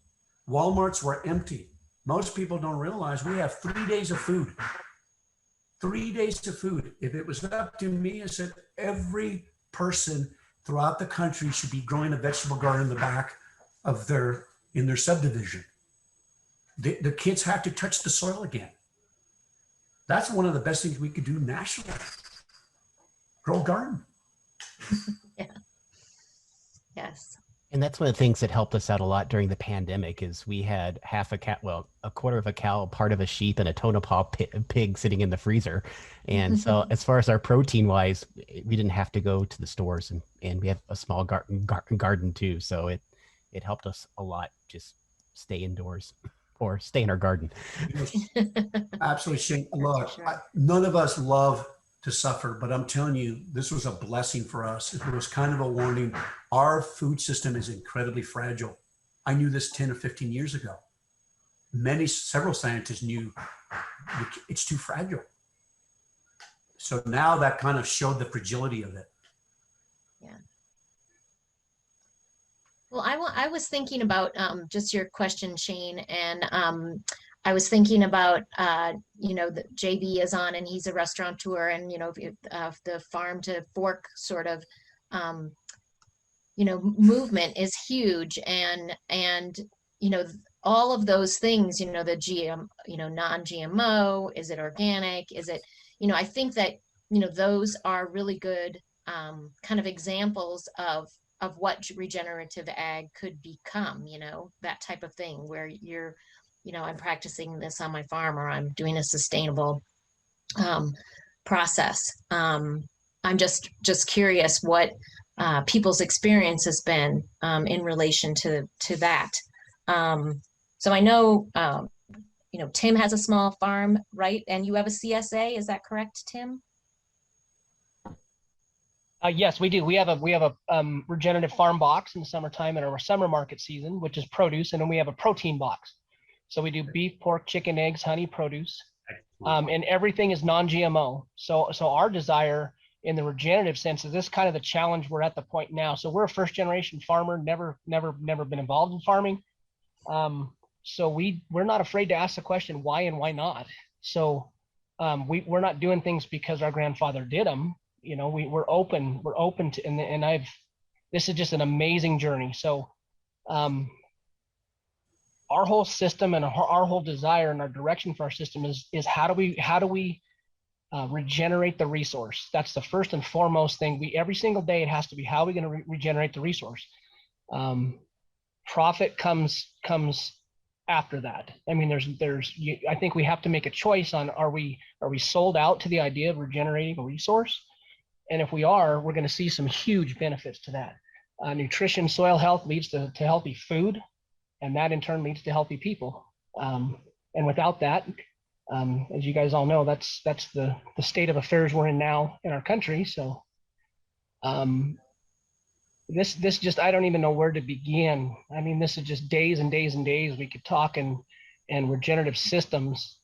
Walmarts were empty. Most people don't realize we have 3 days of food. 3 days of food. If it was up to me, I said every person throughout the country should be growing a vegetable garden in the back of their subdivision. The kids have to touch the soil again. That's one of the best things we could do nationally. Grow a garden. Yeah. Yes. And that's one of the things that helped us out a lot during the pandemic is we had a quarter of a cow, part of a sheep, and a Tonopah pig sitting in the freezer. And so as far as our protein wise, we didn't have to go to the stores, and we have a small garden too. So it helped us a lot. Just stay indoors or stay in our garden. Absolutely, Shane. Look, none of us love to suffer, but I'm telling you, this was a blessing for us. It was kind of a warning. Our food system is incredibly fragile. I knew this 10 or 15 years ago. Several scientists knew it's too fragile. So now that kind of showed the fragility of it. Yeah. Well, I was thinking about just your question, Shane, and I was thinking about, that JB is on and he's a restaurateur, and, the farm to fork sort of, movement is huge. And, all of those things, the GM, non-GMO, is it organic? Is it, I think that, those are really good kind of examples of what regenerative ag could become, that type of thing where you're, I'm practicing this on my farm, or I'm doing a sustainable process. I'm just curious what people's experience has been in relation to that. So I know, Tim has a small farm, right? And you have a CSA, is that correct, Tim? Yes, we do. We have a regenerative farm box in the summertime in our summer market season, which is produce, and then we have a protein box. So we do beef, pork, chicken, eggs, honey, produce, and everything is non-GMO. So our desire in the regenerative sense is this kind of the challenge we're at the point now. So we're a first generation farmer, never been involved in farming. So we're not afraid to ask the question, why and why not? So we're not doing things because our grandfather did them. You know, we're open to, and this is just an amazing journey. So our whole system and our whole desire and our direction for our system is how do we regenerate the resource? That's the first and foremost thing. Every single day it has to be, how are we going to regenerate the resource? Profit comes after that. I mean, I think we have to make a choice on, are we sold out to the idea of regenerating a resource? And if we are, we're going to see some huge benefits to that. Nutrition, soil health leads to healthy food, and that in turn leads to healthy people. And without that, as you guys all know, that's the state of affairs we're in now in our country. So this just, I don't even know where to begin. I mean, this is just days and days and days we could talk, and regenerative systems.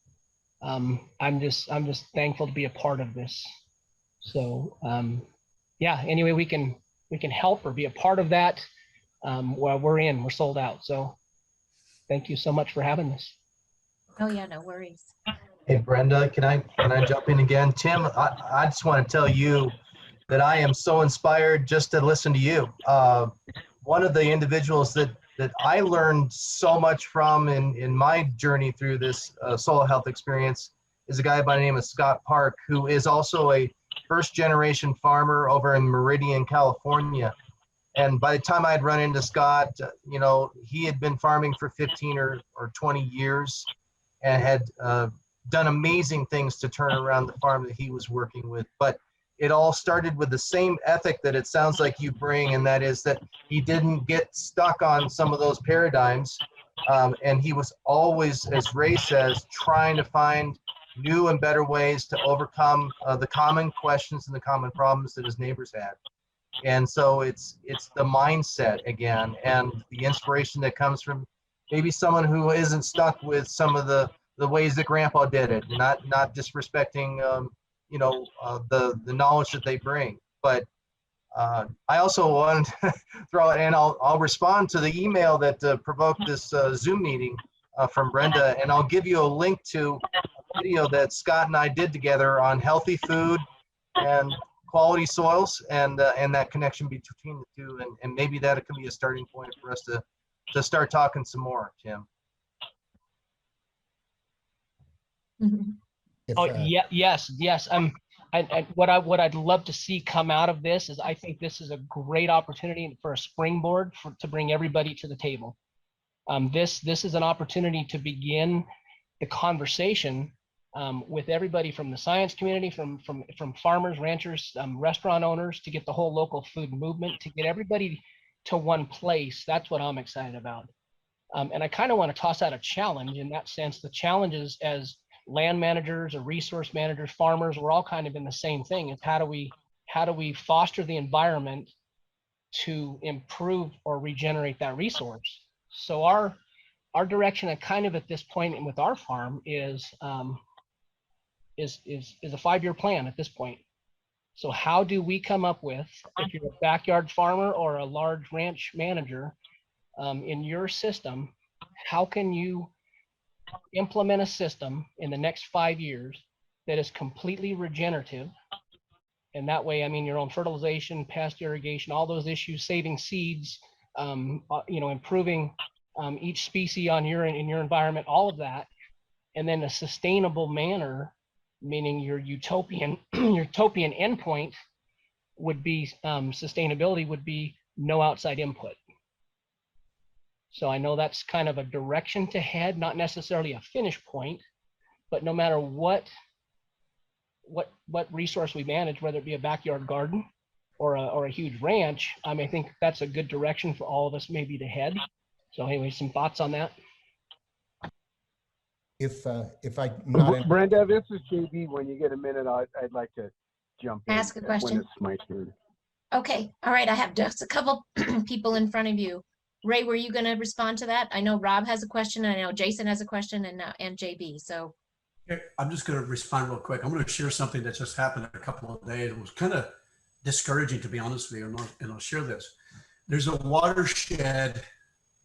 I'm just thankful to be a part of this. So yeah, anyway, we can help or be a part of that. While we're sold out. So thank you so much for having this. Oh yeah, no worries. Hey Brenda, can I jump in again? Tim, I just want to tell you that I am so inspired just to listen to you. One of the individuals that I learned so much from in my journey through this soil health experience is a guy by the name of Scott Park, who is also a first-generation farmer over in Meridian, California. And by the time I'd run into Scott, you know, he had been farming for 15 or 20 years and had done amazing things to turn around the farm that he was working with. But it all started with the same ethic that it sounds like you bring, and that is that he didn't get stuck on some of those paradigms. And he was always, as Ray says, trying to find new and better ways to overcome the common questions and the common problems that his neighbors had. And so it's the mindset again, and the inspiration that comes from maybe someone who isn't stuck with some of the ways that Grandpa did it, not disrespecting you know, the knowledge that they bring. But I also want to throw it, and I'll respond to the email that provoked this Zoom meeting from Brenda, and I'll give you a link to a video that Scott and I did together on healthy food and quality soils, and that connection between the two, and maybe that can be a starting point for us to start talking some more, Tim. Yes. What I'd love to see come out of this is, I think this is a great opportunity for a springboard to bring everybody to the table. This is an opportunity to begin the conversation with everybody from the science community, from farmers, ranchers, restaurant owners, to get the whole local food movement, to get everybody to one place. That's what I'm excited about. And I kind of want to toss out a challenge in that sense. The challenge is, as land managers or resource managers, farmers, we're all kind of in the same thing. It's how do we foster the environment to improve or regenerate that resource? So our direction, and kind of at this point with our farm, is a 5-year plan at this point. So how do we come up with, if you're a backyard farmer or a large ranch manager, in your system, how can you implement a system in the next 5 years that is completely regenerative? And that way, I mean, your own fertilization, pest irrigation, all those issues, saving seeds, you know, improving each species in your environment, all of that, and then a sustainable manner, meaning your utopian endpoint would be sustainability would be no outside input. So I know that's kind of a direction to head, not necessarily a finish point, but no matter what resource we manage, whether it be a backyard garden or a huge ranch, I think that's a good direction for all of us maybe to head. So anyway, some thoughts on that? If I not Brenda, this is JB. When you get a minute, I'd like to jump in. Ask a question. When it's my turn. Okay, all right, I have just a couple people in front of you. Ray, were you going to respond to that? I know Rob has a question, and I know Jason has a question, and JB. So I'm just going to respond real quick. I'm going to share something that just happened a couple of days. It was kind of discouraging, to be honest with you, and I'll share this. There's a watershed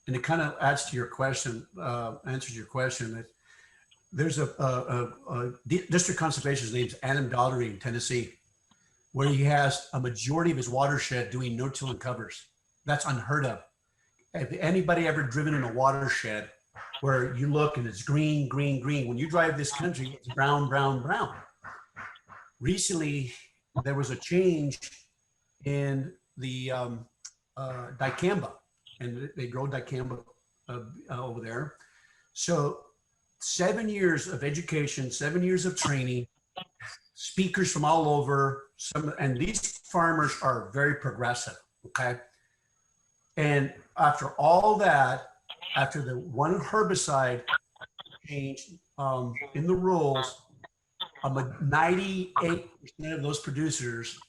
and it kind of adds to your question, answers your question. That there's a district conservation's name's Adam Daugherty in Tennessee, where he has a majority of his watershed doing no-till and covers. That's unheard of. Have anybody ever driven in a watershed where you look and it's green, green, green? When you drive this country, it's brown, brown, brown. Recently, there was a change in the dicamba, and they grow dicamba over there. So 7 years of education, 7 years of training, speakers from all over, and these farmers are very progressive, okay? And after all that, after the one herbicide change in the rules, 98% of those producers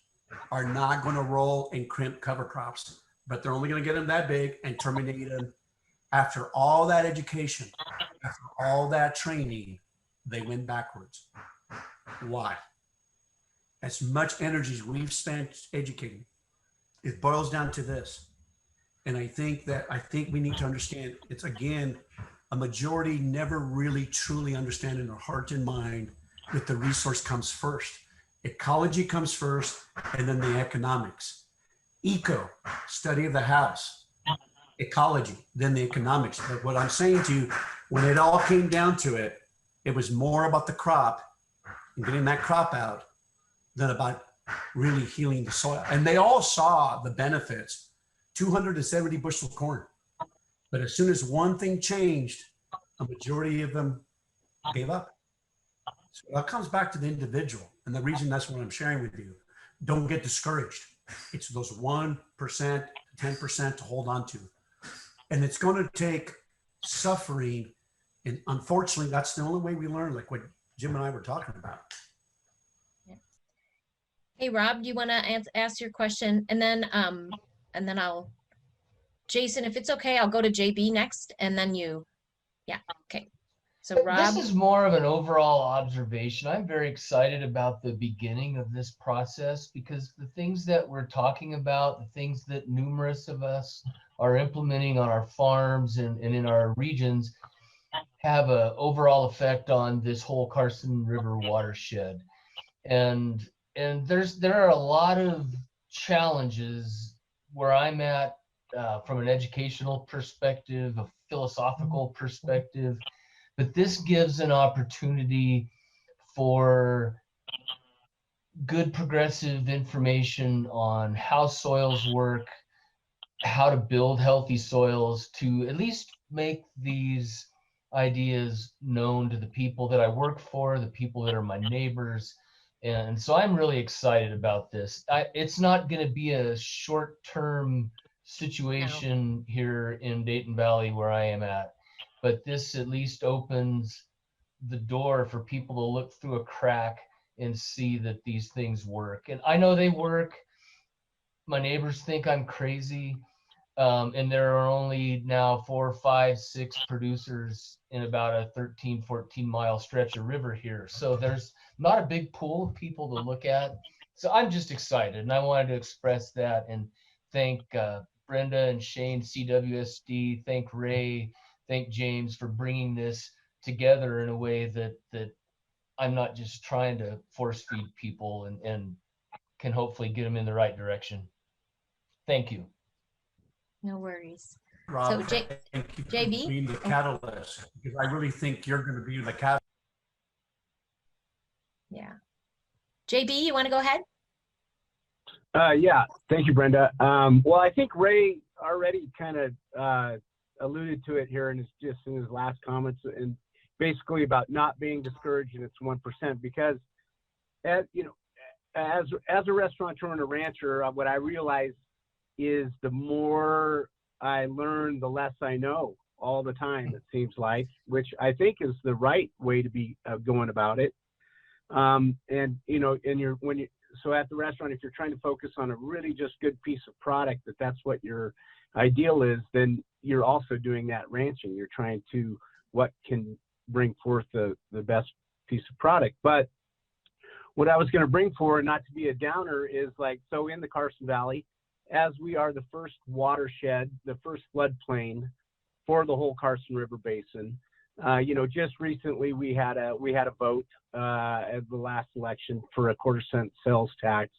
are not going to roll and crimp cover crops, but they're only going to get them that big and terminate them. After all that education, after all that training, they went backwards. Why? As much energy as we've spent educating, it boils down to this. And I think we need to understand, it's again, a majority never really truly understand in their heart and mind that the resource comes first. Ecology comes first, and then the economics. Eco, study of the house. Ecology, then the economics. But what I'm saying to you, when it all came down to it, it was more about the crop and getting that crop out than about really healing the soil. And they all saw the benefits, 270 bushel of corn. But as soon as one thing changed, a majority of them gave up. So that comes back to the individual. And the reason that's what I'm sharing with you, don't get discouraged. It's those 1%, 10% to hold on to. And it's going to take suffering. And unfortunately, that's the only way we learn, like what Jim and I were talking about. Hey, Rob, do you want to ask your question? And then I'll, Jason, if it's okay, I'll go to JB next, and then you, yeah, okay. So Rob. This is more of an overall observation. I'm very excited about the beginning of this process because the things that we're talking about, the things that numerous of us are implementing on our farms and in our regions have an overall effect on this whole Carson River watershed. And there are a lot of challenges where I'm at from an educational perspective, a philosophical perspective, but this gives an opportunity for good progressive information on how soils work, how to build healthy soils, to at least make these ideas known to the people that I work for, the people that are my neighbors. And so I'm really excited about this. It's not going to be a short-term situation here in Dayton Valley where I am at, but this at least opens the door for people to look through a crack and see that these things work. And I know they work. My neighbors think I'm crazy. And there are only now 4, 5, 6 producers in about a 13, 14 mile stretch of river here. So there's not a big pool of people to look at. So I'm just excited, and I wanted to express that and thank Brenda and Shane, CWSD, thank Ray, thank James for bringing this together in a way that I'm not just trying to force feed people and can hopefully get them in the right direction. Thank you. No worries. Rob, So thank you for JB? being the catalyst, because I really think you're going to be the catalyst. Yeah. JB, you want to go ahead? Yeah, thank you, Brenda. Well, I think Ray already kind of alluded to it here in his last comments, and basically about not being discouraged and it's 1%, because as a restaurateur and a rancher, what I realize is the more I learn, the less I know all the time, it seems like, which I think is the right way to be going about it. So at the restaurant, if you're trying to focus on a really just good piece of product, that's what your ideal is, then you're also doing that ranching. You're trying to what can bring forth the best piece of product. But what I was going to bring forward, not to be a downer, is like, so in the Carson Valley, as we are the first watershed, the first floodplain for the whole Carson River Basin. You know, just recently we had a vote at the last election for a 1/4-cent sales tax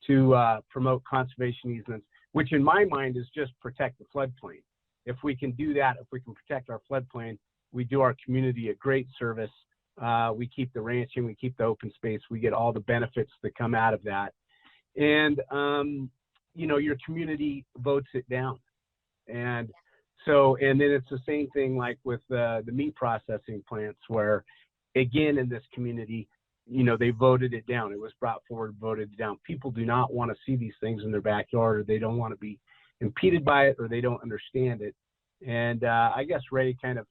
to promote conservation easements, which in my mind is just protect the floodplain. If we can do that, if we can protect our floodplain, we do our community a great service. We keep the ranching, we keep the open space, we get all the benefits that come out of that. And, you know, your community votes it down. And so, and then it's the same thing like with the meat processing plants where, again, in this community, you know, they voted it down. It was brought forward, voted down. People do not want to see these things in their backyard, or they don't want to be impeded by it, or they don't understand it. And I guess Ray kind of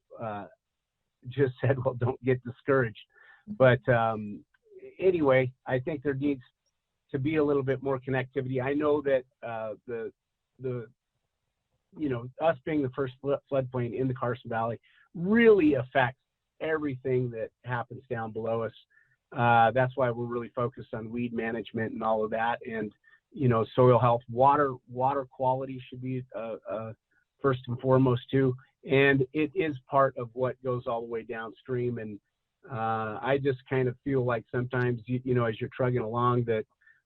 just said, well, don't get discouraged. But anyway, I think there needs to be a little bit more connectivity. I know that you know, us being the first floodplain in the Carson Valley really affects everything that happens down below us. That's why we're really focused on weed management and all of that. And, you know, soil health, water quality should be first and foremost too. And it is part of what goes all the way downstream. And I just kind of feel like sometimes, you know, as you're trugging along that,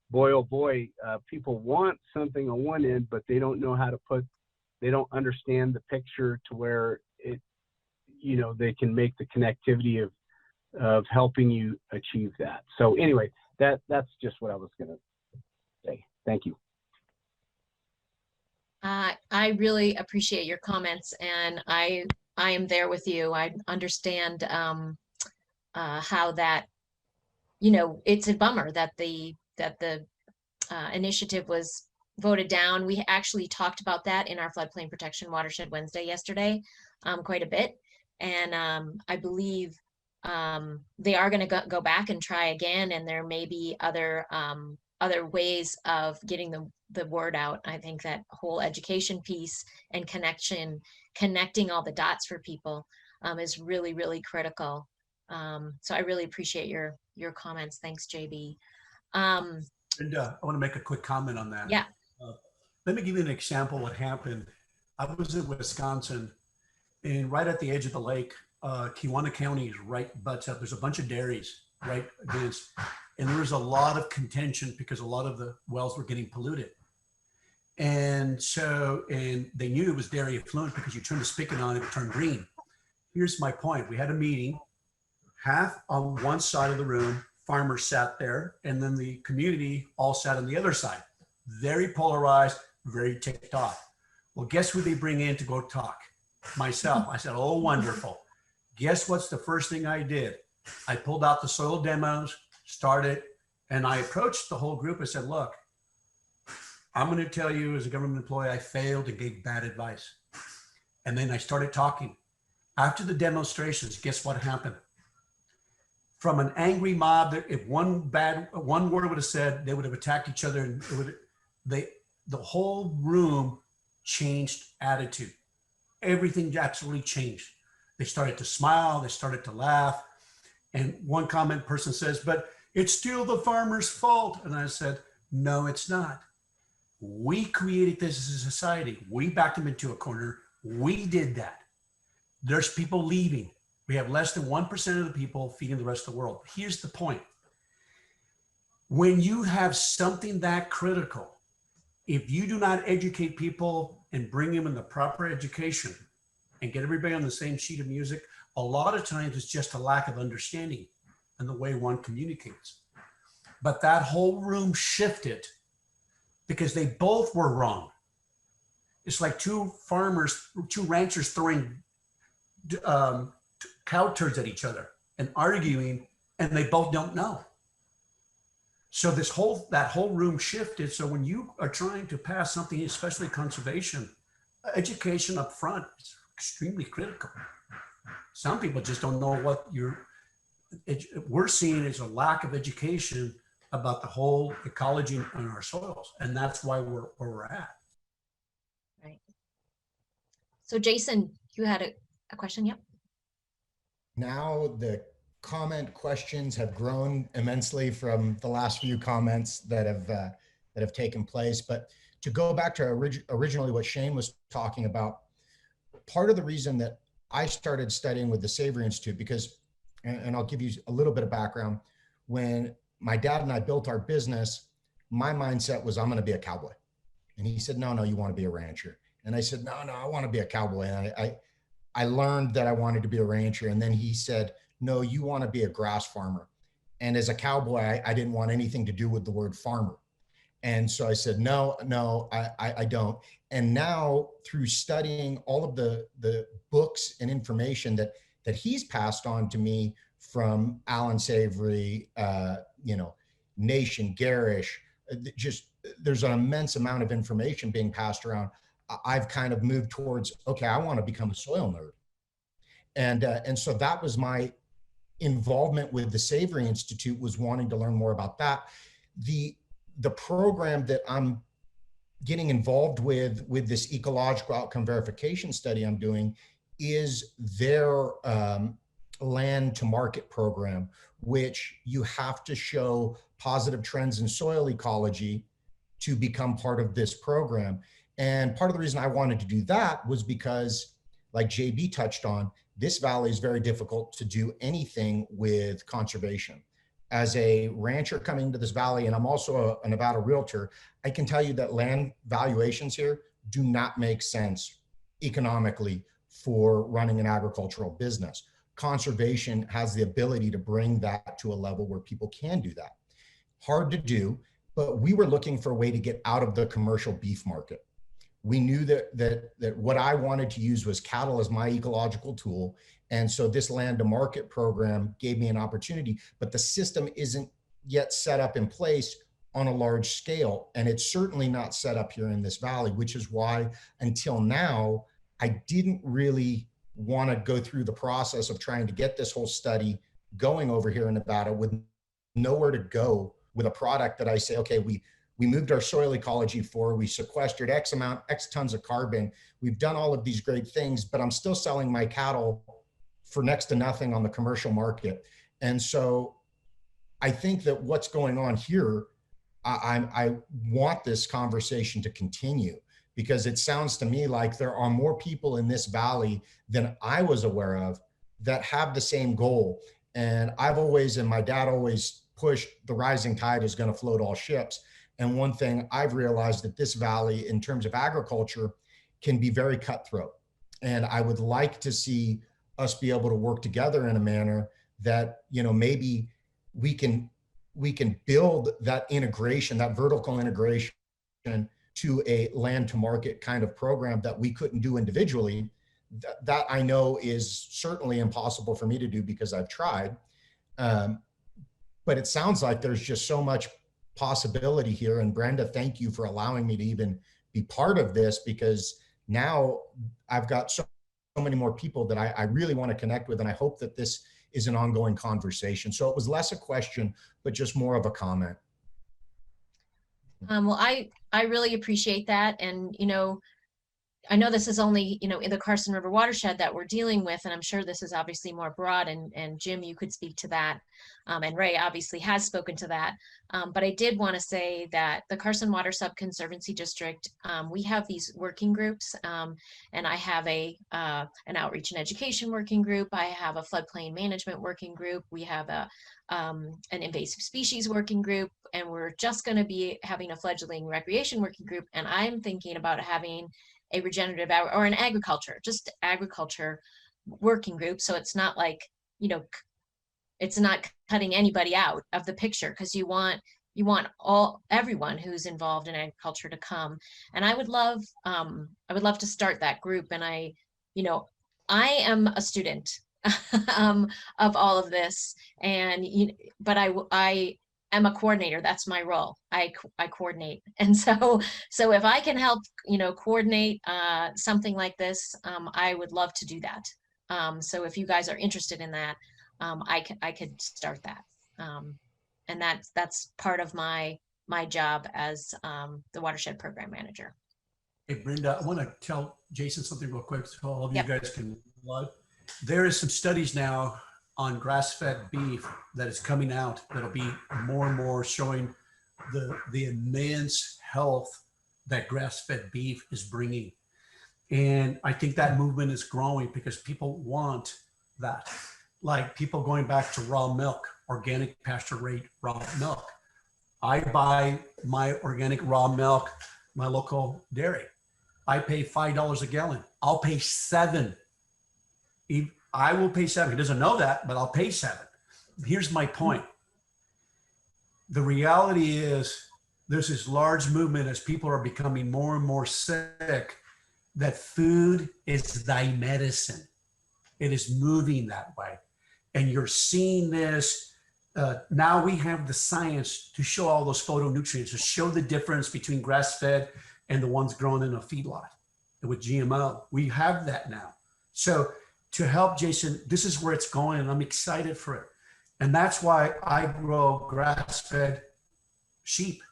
boy, oh boy, people want something on one end, but they don't know how to they don't understand the picture to where it, you know, they can make the connectivity of helping you achieve that. So anyway, that's just what I was going to say. Thank you. I really appreciate your comments, and I am there with you. I understand how that, you know, it's a bummer that the initiative was voted down. We actually talked about that in our Floodplain Protection Watershed Wednesday yesterday, quite a bit, and I believe they are going to go back and try again, and there may be other ways of getting the word out. I think that whole education piece and connecting all the dots for people is really, really critical. So I really appreciate your comments. Thanks, JB. And I want to make a quick comment on that. Yeah. Let me give you an example of what happened. I was in Wisconsin, and right at the edge of the lake, Kewanee County is right butts up. There's a bunch of dairies right against, and there was a lot of contention because a lot of the wells were getting polluted. And so, and they knew it was dairy effluent because you turn the spigot on, it would turn green. Here's my point. We had a meeting, half on one side of the room, farmers sat there, and then the community all sat on the other side. Very polarized, very ticked off. Well, guess who they bring in to go talk? Myself. I said, oh, wonderful. Guess what's the first thing I did? I pulled out the soil demos, started, and I approached the whole group. I said, look, I'm going to tell you as a government employee, I failed and gave bad advice. And then I started talking. After the demonstrations, guess what happened? From an angry mob, if one word would have said, they would have attacked each other, and the whole room changed attitude. Everything absolutely changed. They started to smile, they started to laugh. And one comment person says, but it's still the farmer's fault. And I said, no, it's not. We created this as a society. We backed them into a corner. We did that. There's people leaving. We have less than 1% of the people feeding the rest of the world. Here's the point. When you have something that critical, if you do not educate people and bring them in the proper education and get everybody on the same sheet of music, a lot of times it's just a lack of understanding in the way one communicates. But that whole room shifted because they both were wrong. It's like two ranchers throwing cow turds at each other and arguing, and they both don't know. So that whole room shifted. So when you are trying to pass something, especially conservation, education up front is extremely critical. Some people just don't know what we're seeing is a lack of education about the whole ecology in our soils. And that's why we're where we're at. Right. So Jason, you had a question? Yep. Now the comment questions have grown immensely from the last few comments that have taken place. But to go back to originally what Shane was talking about, part of the reason that I started studying with the Savory Institute, because, and I'll give you a little bit of background, when my dad and I built our business, my mindset was, I'm going to be a cowboy. And he said, no, you want to be a rancher. And I said, no, I want to be a cowboy. And I learned that I wanted to be a rancher. And then he said, no, you want to be a grass farmer. And as a cowboy, I didn't want anything to do with the word farmer. And so I said, no, I don't. And now through studying all of the books and information that he's passed on to me from Alan Savory, Nation, Garish, just there's an immense amount of information being passed around. I've kind of moved towards, okay, I want to become a soil nerd. And so that was my involvement with the Savory Institute, was wanting to learn more about that. The program that I'm getting involved with this ecological outcome verification study I'm doing is their land to market program, which you have to show positive trends in soil ecology to become part of this program. And part of the reason I wanted to do that was because, like JB touched on, this valley is very difficult to do anything with conservation. As a rancher coming into this valley, and I'm also a Nevada realtor, I can tell you that land valuations here do not make sense economically for running an agricultural business. Conservation has the ability to bring that to a level where people can do that. Hard to do, but we were looking for a way to get out of the commercial beef market. We knew that what I wanted to use was cattle as my ecological tool. And so this land to market program gave me an opportunity, but the system isn't yet set up in place on a large scale. And it's certainly not set up here in this valley, which is why until now, I didn't really want to go through the process of trying to get this whole study going over here in Nevada with nowhere to go with a product that I say, okay, we moved our soil ecology forward, we sequestered X tons of carbon, we've done all of these great things, but I'm still selling my cattle for next to nothing on the commercial market. And so I think that what's going on here, I want this conversation to continue, because it sounds to me like there are more people in this valley than I was aware of that have the same goal. And I've always, and my dad always pushed, the rising tide is going to float all ships. And one thing I've realized that this valley, in terms of agriculture, can be very cutthroat. And I would like to see us be able to work together in a manner that, maybe we can build that integration, that vertical integration, to a land to market kind of program that we couldn't do individually. That I know is certainly impossible for me to do because I've tried. But it sounds like there's just so much possibility here. And Brenda, thank you for allowing me to even be part of this, because now I've got so many more people that I really want to connect with. And I hope that this is an ongoing conversation. So it was less a question, but just more of a comment. Well, I really appreciate that. And, I know this is only, in the Carson River watershed that we're dealing with, and I'm sure this is obviously more broad, and Jim, you could speak to that. And Ray obviously has spoken to that. But I did want to say that the Carson Water Sub Conservancy District, we have these working groups, and I have an outreach and education working group. I have a floodplain management working group. We have an invasive species working group, and we're just going to be having a fledgling recreation working group. And I'm thinking about having a regenerative or an agriculture working group. So it's not like, it's not cutting anybody out of the picture, because you want everyone who's involved in agriculture to come. And I would love to start that group. And I am a student of all of this, and but I am a coordinator. That's my role. I coordinate. And so if I can help, coordinate something like this, I would love to do that. So if you guys are interested in that, I could start that. And that's part of my job as the watershed program manager. Hey, Brenda, I want to tell Jason something real quick so all of Yep. you guys can love. There is some studies now on grass-fed beef that is coming out that'll be more and more showing the immense health that grass-fed beef is bringing. And I think that movement is growing because people want that. Like people going back to raw milk, organic pasture rate raw milk. I buy my organic raw milk, my local dairy. I pay $5 a gallon. I'll pay $7. I will pay $7. He doesn't know that, but I'll pay $7. Here's my point. The reality is there's this large movement as people are becoming more and more sick that food is thy medicine. It is moving that way. And you're seeing this. Now we have the science to show all those phytonutrients, to show the difference between grass-fed and the ones grown in a feedlot with GMO. We have that now. So to help Jason, this is where it's going, and I'm excited for it. And that's why I grow grass-fed sheep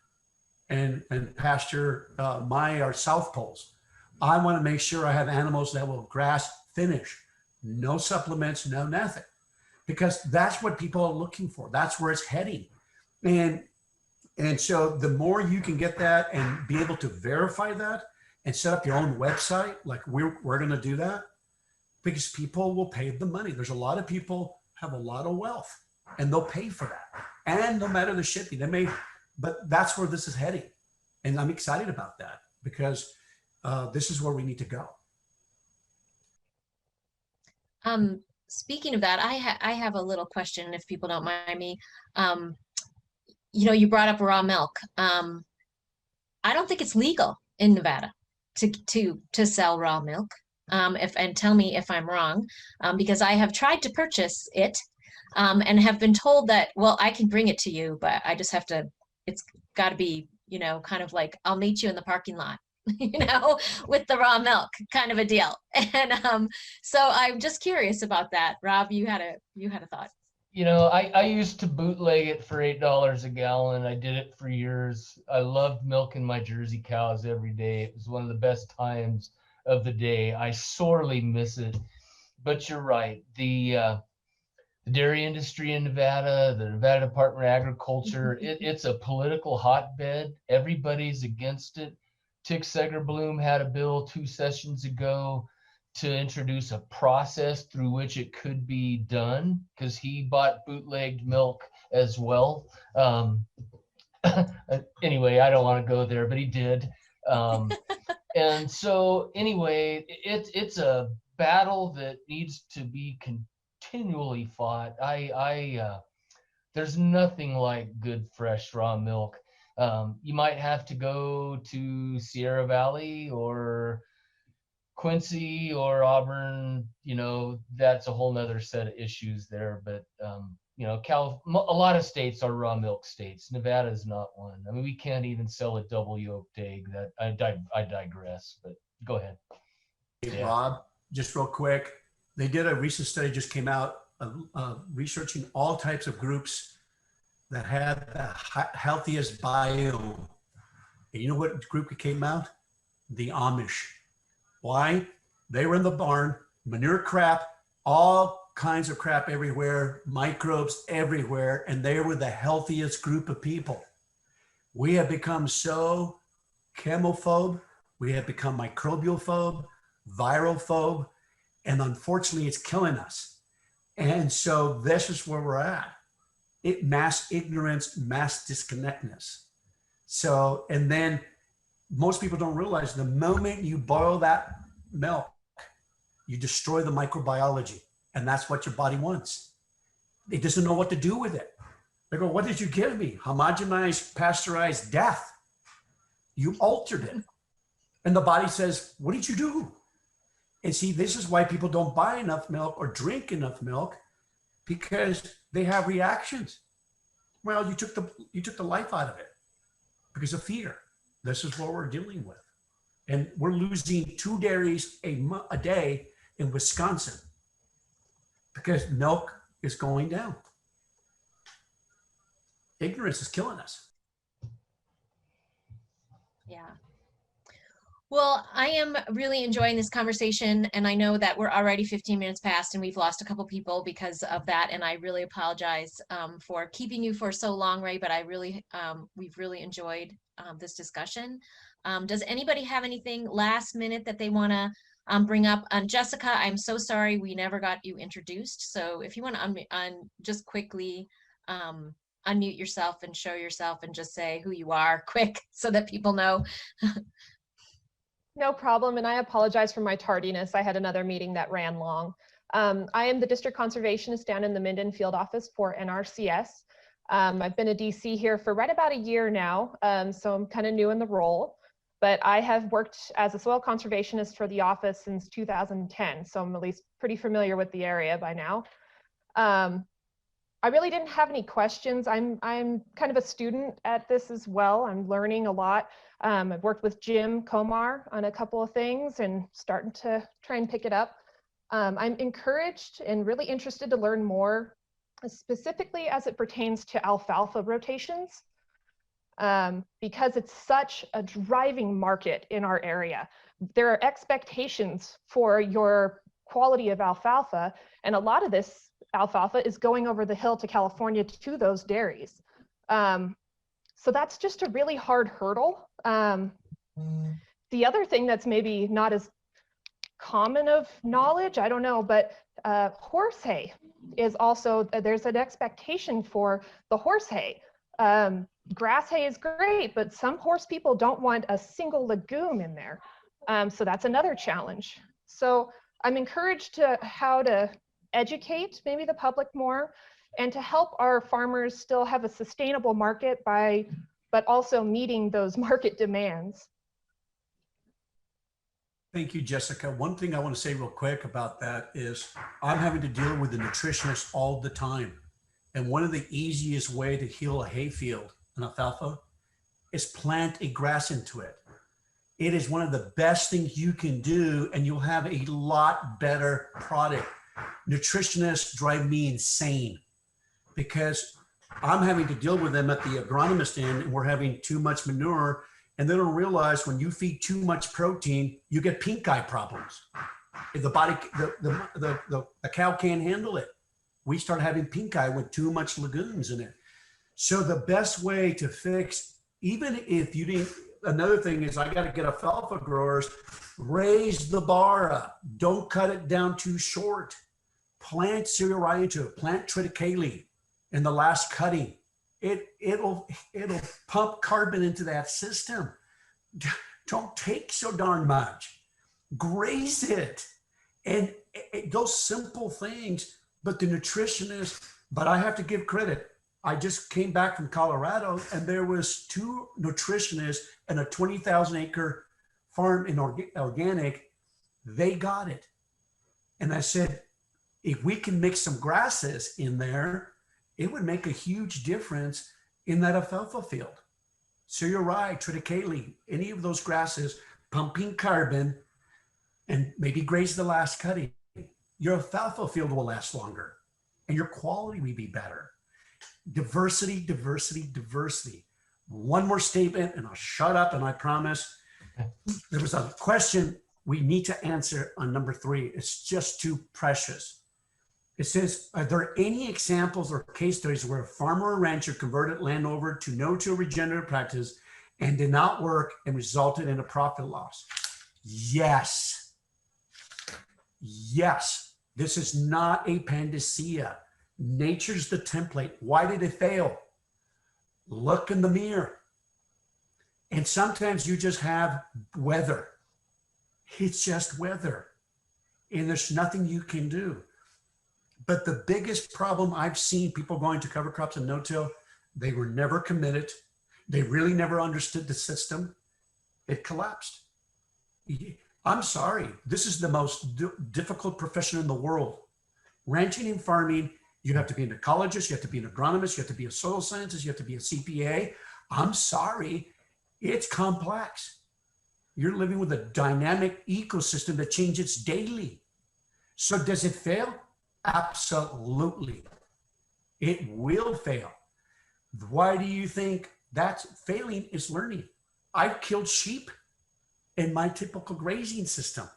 and pasture our South Poles. I want to make sure I have animals that will grass finish, no supplements, no nothing, because that's what people are looking for. That's where it's heading. And so the more you can get that and be able to verify that and set up your own website, like we're going to do that, because people will pay the money. There's a lot of people have a lot of wealth and they'll pay for that. And no matter the shipping, but that's where this is heading. And I'm excited about that because this is where we need to go. Speaking of that, I have a little question, if people don't mind me. You brought up raw milk. I don't think it's legal in Nevada to sell raw milk. And tell me if I'm wrong, because I have tried to purchase it and have been told that, well, I can bring it to you, but I just have to, it's got to be, kind of like, I'll meet you in the parking lot, with the raw milk kind of a deal. And so I'm just curious about that. Rob, you had a thought. I used to bootleg it for $8 a gallon. I did it for years. I loved milking my Jersey cows every day. It was one of the best times of the day. I sorely miss it. But you're right. The dairy industry in Nevada, the Nevada Department of Agriculture, it's a political hotbed. Everybody's against it. Tick Seger-Bloom had a bill 2 sessions ago to introduce a process through which it could be done, because he bought bootlegged milk as well. Anyway, I don't want to go there, but he did. And so anyway, it's a battle that needs to be continually fought. There's nothing like good fresh raw milk. You might have to go to Sierra Valley or Quincy or Auburn, that's a whole nother set of issues there. But, a lot of states are raw milk states. Nevada is not one. I mean, we can't even sell a double yolked egg. I digress, but go ahead. Hey, Rob, just real quick. They did a recent study, just came out, researching all types of groups that had the healthiest biome. And you know what group came out? The Amish. Why? They were in the barn, manure crap, all kinds of crap everywhere, microbes everywhere, and they were the healthiest group of people. We have become so chemophobe, we have become microbial phobe, viral phobe, and unfortunately it's killing us. And so this is where we're at. Mass ignorance, mass disconnectedness. So, and then most people don't realize the moment you boil that milk, you destroy the microbiology, and that's what your body wants. It doesn't know what to do with it. They go, what did you give me? Homogenized, pasteurized death. You altered it. And the body says, what did you do? And see, this is why people don't buy enough milk or drink enough milk, because they have reactions. Well, you took the life out of it because of fear. This is what we're dealing with. And we're losing 2 dairies a day in Wisconsin because milk is going down. Ignorance is killing us. Yeah. Well, I am really enjoying this conversation, and I know that we're already 15 minutes past and we've lost a couple people because of that, and I really apologize for keeping you for so long, Ray, but we've really enjoyed this discussion. Does anybody have anything last minute that they want to bring up. Jessica, I'm so sorry we never got you introduced. So if you want to just quickly unmute yourself and show yourself and just say who you are quick so that people know. No problem, and I apologize for my tardiness. I had another meeting that ran long. I am the district conservationist down in the Minden field office for NRCS. I've been a DC here for right about a year now, so I'm kind of new in the role, but I have worked as a soil conservationist for the office since 2010, so I'm at least pretty familiar with the area by now. I really didn't have any questions. I'm kind of a student at this as well. I'm learning a lot. I've worked with Jim Komar on a couple of things and starting to try and pick it up. I'm encouraged and really interested to learn more, specifically as it pertains to alfalfa rotations, because it's such a driving market in our area. There are expectations for your quality of alfalfa, and a lot of this alfalfa is going over the hill to California to those dairies. So that's just a really hard hurdle. The other thing that's maybe not as common of knowledge, I don't know, but horse hay is also, there's an expectation for the horse hay. Grass hay is great, but some horse people don't want a single legume in there. So that's another challenge. So I'm encouraged to how to educate maybe the public more and to help our farmers still have a sustainable market but also meeting those market demands. Thank you, Jessica. One thing I want to say real quick about that is I'm having to deal with the nutritionists all the time. And one of the easiest way to heal a hayfield, an alfalfa, is plant a grass into it. It is one of the best things you can do, and you'll have a lot better product. Nutritionists drive me insane because I'm having to deal with them at the agronomist end, and we're having too much manure, and they don't realize when you feed too much protein, you get pink eye problems. If the body, the cow can't handle it. We start having pink eye with too much legumes in it. So the best way to fix, even if you didn't, another thing is I got to get alfalfa growers, raise the bar up. Don't cut it down too short. Plant cereal rye into it. Plant triticale in the last cutting. It'll pump carbon into that system. Don't take so darn much. Graze it. And those simple things, but the nutritionist, but I have to give credit. I just came back from Colorado and there was 2 nutritionists and a 20,000 acre farm in organic. They got it. And I said, if we can mix some grasses in there, it would make a huge difference in that alfalfa field. Cereal rye, triticale, any of those grasses pumping carbon and maybe graze the last cutting. Your alfalfa field will last longer and your quality will be better. Diversity, diversity, diversity. One more statement and I'll shut up, and I promise. There was a question we need to answer on number 3. It's just too precious. It says, are there any examples or case studies where a farmer or rancher converted land over to no-till regenerative practice and did not work and resulted in a profit loss? Yes. Yes. This is not a panacea. Nature's the template. Why did it fail? Look in the mirror. And sometimes you just have weather. It's just weather. And there's nothing you can do. But the biggest problem I've seen people going to cover crops and no-till, they were never committed. They really never understood the system. It collapsed. I'm sorry. This is the most difficult profession in the world. Ranching and farming, you have to be an ecologist, you have to be an agronomist, you have to be a soil scientist, you have to be a CPA. I'm sorry. It's complex. You're living with a dynamic ecosystem that changes daily. So does it fail? Absolutely. It will fail. Why do you think that's failing is learning? I've killed sheep in my typical grazing system.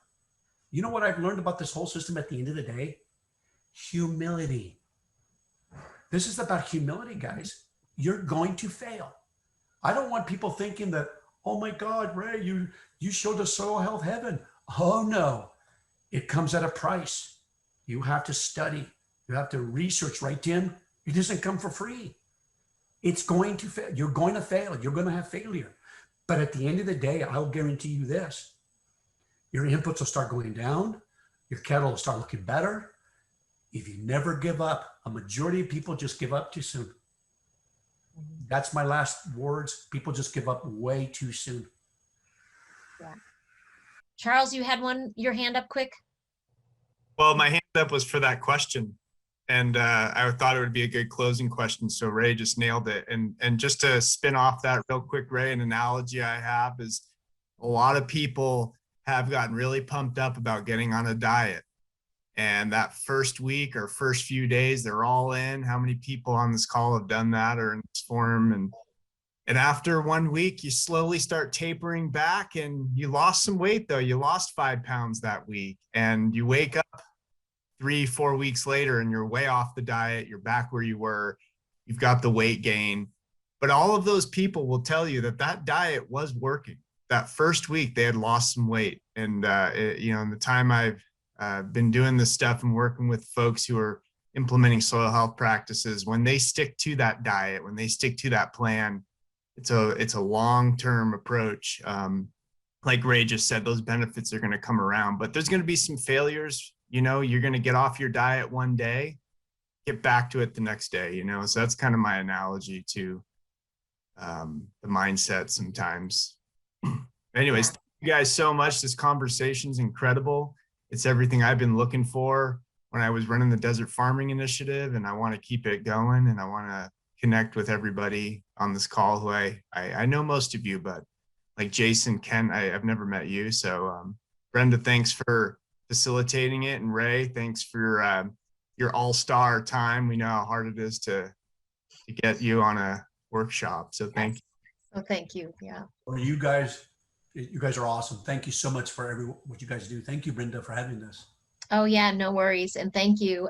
You know what I've learned about this whole system at the end of the day? Humility. This is about humility, guys. You're going to fail. I don't want people thinking that, oh my God, Ray, you showed us soil health heaven. Oh no, It comes at a price. You have to study. You have to research, right, Tim? It doesn't come for free. It's going to fail. You're going to fail. You're going to have failure. But at the end of the day, I'll guarantee you this. Your inputs will start going down. Your cattle will start looking better. If you never give up, a majority of people just give up too soon. That's my last words. People just give up way too soon. Yeah. Charles, you had your hand up quick. Well, my hand up was for that question. And I thought it would be a good closing question. So Ray just nailed it. And just to spin off that real quick, Ray, an analogy I have is a lot of people have gotten really pumped up about getting on a diet. And that first week or first few days, they're all in. How many people on this call have done that or in this forum? And after 1 week, you slowly start tapering back, and you lost some weight though. You lost 5 pounds that week, and you wake up 3-4 weeks later and you're way off the diet. You're back where you were. You've got the weight gain. But all of those people will tell you that that diet was working. That first week they had lost some weight. And, in the time I've been doing this stuff and working with folks who are implementing soil health practices, when they stick to that diet, when they stick to that plan, it's a long-term approach. Like Ray just said, those benefits are going to come around, but there's going to be some failures. You're going to get off your diet one day, get back to it the next day, so that's kind of my analogy to the mindset sometimes. Anyways, thank you guys so much. This conversation's incredible. It's everything I've been looking for when I was running the Desert Farming Initiative, and I want to keep it going, and I want to connect with everybody on this call who I know most of you, but like Jason, Ken, I've never met you. So Brenda, thanks for facilitating it. And Ray, thanks for your all-star time. We know how hard it is to get you on a workshop. So thank you. Oh, thank you. Yeah. Well, you guys are awesome. Thank you so much for what you guys do. Thank you, Brenda, for having this. Oh yeah, no worries. And thank you.